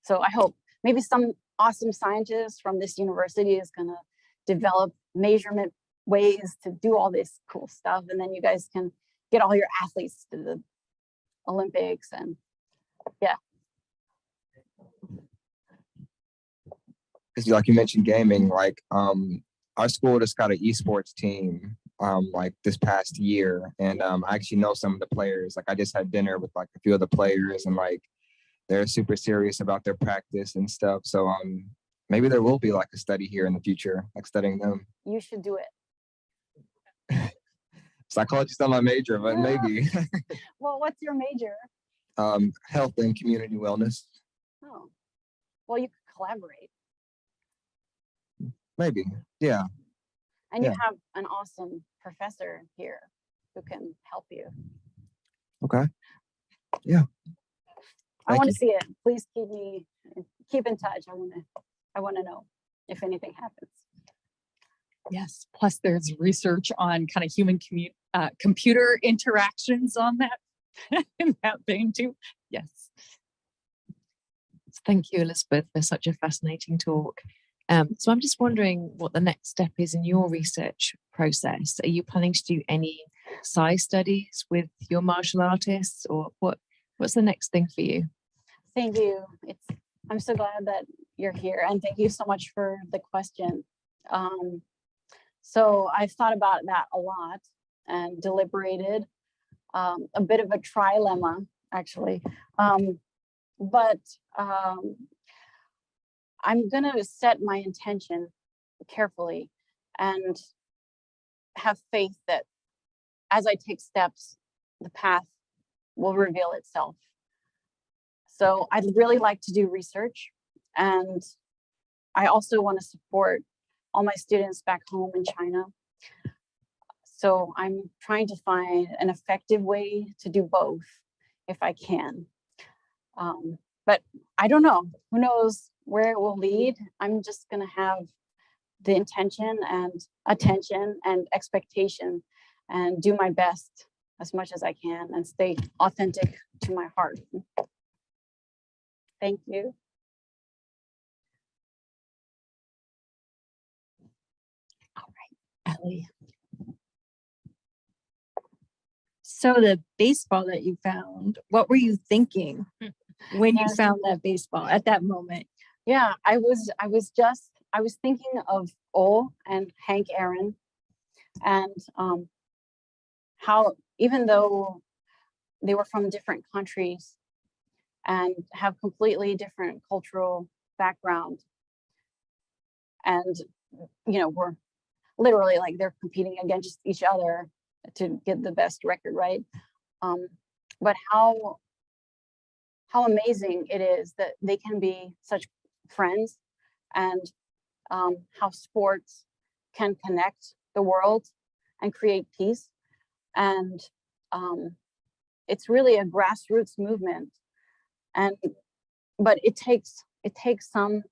Speaker 1: So I hope maybe some awesome scientist from this university is going to develop measurement ways to do all this cool stuff. And then you guys can get all your athletes to the Olympics. And yeah.
Speaker 3: Because like you mentioned gaming, like our school just got an esports team like this past year, and I actually know some of the players. Like I just had dinner with like a few of the players, and like they're super serious about their practice and stuff. So maybe there will be like a study here in the future, like studying them.
Speaker 1: You should do it.
Speaker 3: Psychology's not my major, but maybe.
Speaker 1: Well, what's your major?
Speaker 3: Health and community wellness.
Speaker 1: Oh, well, you could collaborate.
Speaker 3: Maybe, yeah.
Speaker 1: And you
Speaker 3: Yeah.
Speaker 1: have an awesome professor here who can help you.
Speaker 3: Okay. Yeah.
Speaker 1: I
Speaker 3: Thank
Speaker 1: want
Speaker 3: you.
Speaker 1: to see it. Please keep in touch. I want to know if anything happens.
Speaker 2: Yes, plus there's research on kind of human computer interactions on that in that vein too. Yes.
Speaker 4: Thank you, Elizabeth, for such a fascinating talk. So I'm just wondering what the next step is in your research process. Are you planning to do any PSI studies with your martial artists, or what's the next thing for you?
Speaker 1: Thank you. I'm so glad that you're here, and thank you so much for the question. So I've thought about that a lot and deliberated, a bit of a trilemma, actually. But I'm going to set my intention carefully and have faith that as I take steps, the path will reveal itself. So I'd really like to do research, and I also want to support all my students back home in China. So I'm trying to find an effective way to do both if I can. But I don't know, who knows where it will lead. I'm just going to have the intention and attention and expectation and do my best as much as I can and stay authentic to my heart. Thank you.
Speaker 5: All right, Ellie. So the baseball that you found, what were you thinking when you found that baseball at that moment?
Speaker 1: Yeah, I was thinking of O and Hank Aaron, and how even though they were from different countries and have completely different cultural background, and we're literally like they're competing against each other to get the best record, right? But how amazing it is that they can be such friends, and how sports can connect the world and create peace. And it's really a grassroots movement, but it takes some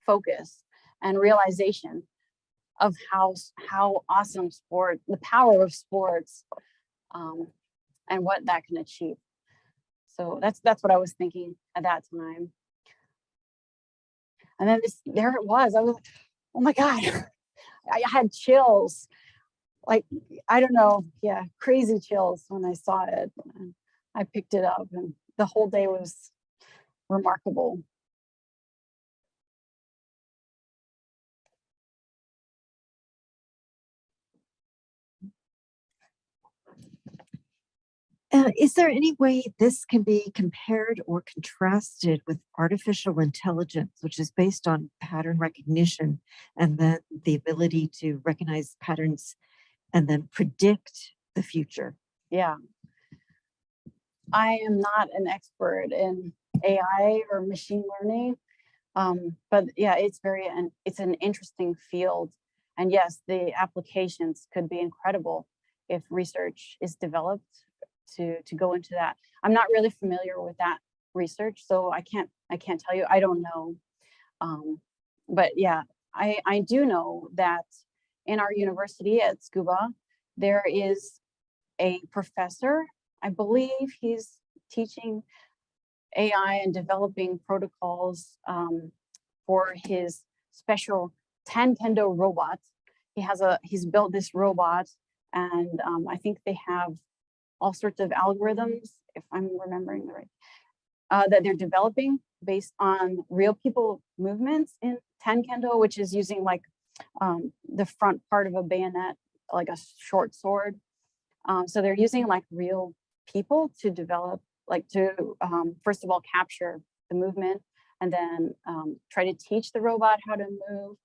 Speaker 1: focus and realization of how awesome the power of sports, and what that can achieve. So that's what I was thinking at that time. And then there it was. I was like, oh my God, I had chills. Like, I don't know. Yeah, crazy chills when I saw it. And I picked it up, and the whole day was remarkable.
Speaker 5: Is there any way this can be compared or contrasted with artificial intelligence, which is based on pattern recognition and then the ability to recognize patterns and then predict the future?
Speaker 1: Yeah. I am not an expert in AI or machine learning, but yeah, it's an interesting field. And yes, the applications could be incredible if research is developed to go into that. I'm not really familiar with that research, so I can't tell you. I don't know. But yeah, I do know that in our university at Tsukuba, there is a professor. I believe he's teaching AI and developing protocols for his special 10 kendo robot. He's built this robot, and I think they have all sorts of algorithms, if I'm remembering the right, that they're developing based on real people movements in 10 kendo, which is using like the front part of a bayonet, like a short sword. So they're using like real people to develop, like to first of all capture the movement, and then try to teach the robot how to move.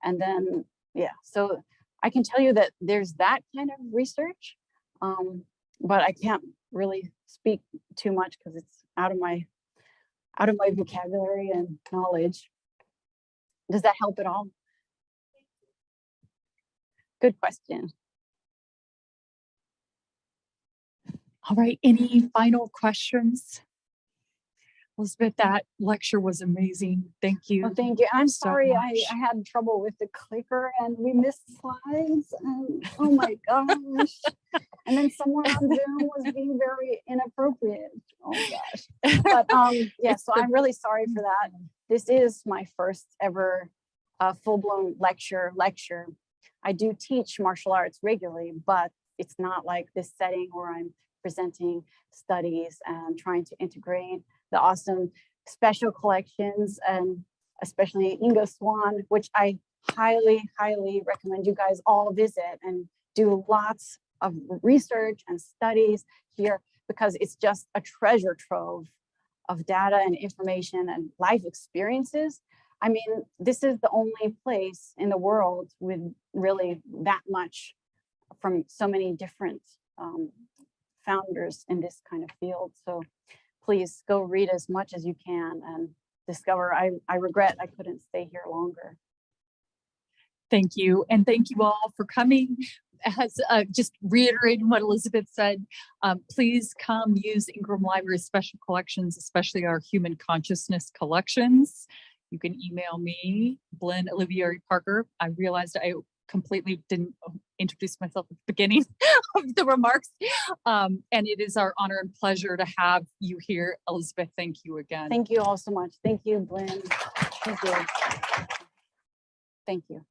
Speaker 1: And then, yeah, so I can tell you that there's that kind of research, but I can't really speak too much because it's out of my vocabulary and knowledge. Does that help at all? Good question.
Speaker 2: All right, any final questions? Elizabeth, that lecture was amazing. Thank you.
Speaker 1: Well, thank you. I'm
Speaker 2: so
Speaker 1: sorry
Speaker 2: much.
Speaker 1: I had trouble with the clicker and we missed slides, and oh my gosh. And then someone on Zoom was being very inappropriate. Oh gosh. But yeah, so I'm really sorry for that. This is my first ever full-blown lecture. I do teach martial arts regularly, but it's not like this setting where I'm presenting studies and trying to integrate the awesome special collections, and especially Ingo Swann, which I highly recommend you guys all visit and do lots of research and studies here, because it's just a treasure trove of data and information and life experiences. I mean, this is the only place in the world with really that much from so many different founders in this kind of field. So please go read as much as you can and discover. I regret I couldn't stay here longer.
Speaker 2: Thank you. And thank you all for coming. As just reiterating what Elizabeth said, please come use Ingram Library special collections, especially our human consciousness collections. You can email me, Blynn Olivieri Parker. I realized I completely didn't introduce myself at the beginning of the remarks. And it is our honor and pleasure to have you here. Elizabeth, thank you again.
Speaker 1: Thank you all so much. Thank you, Blynn. Thank you. Thank you.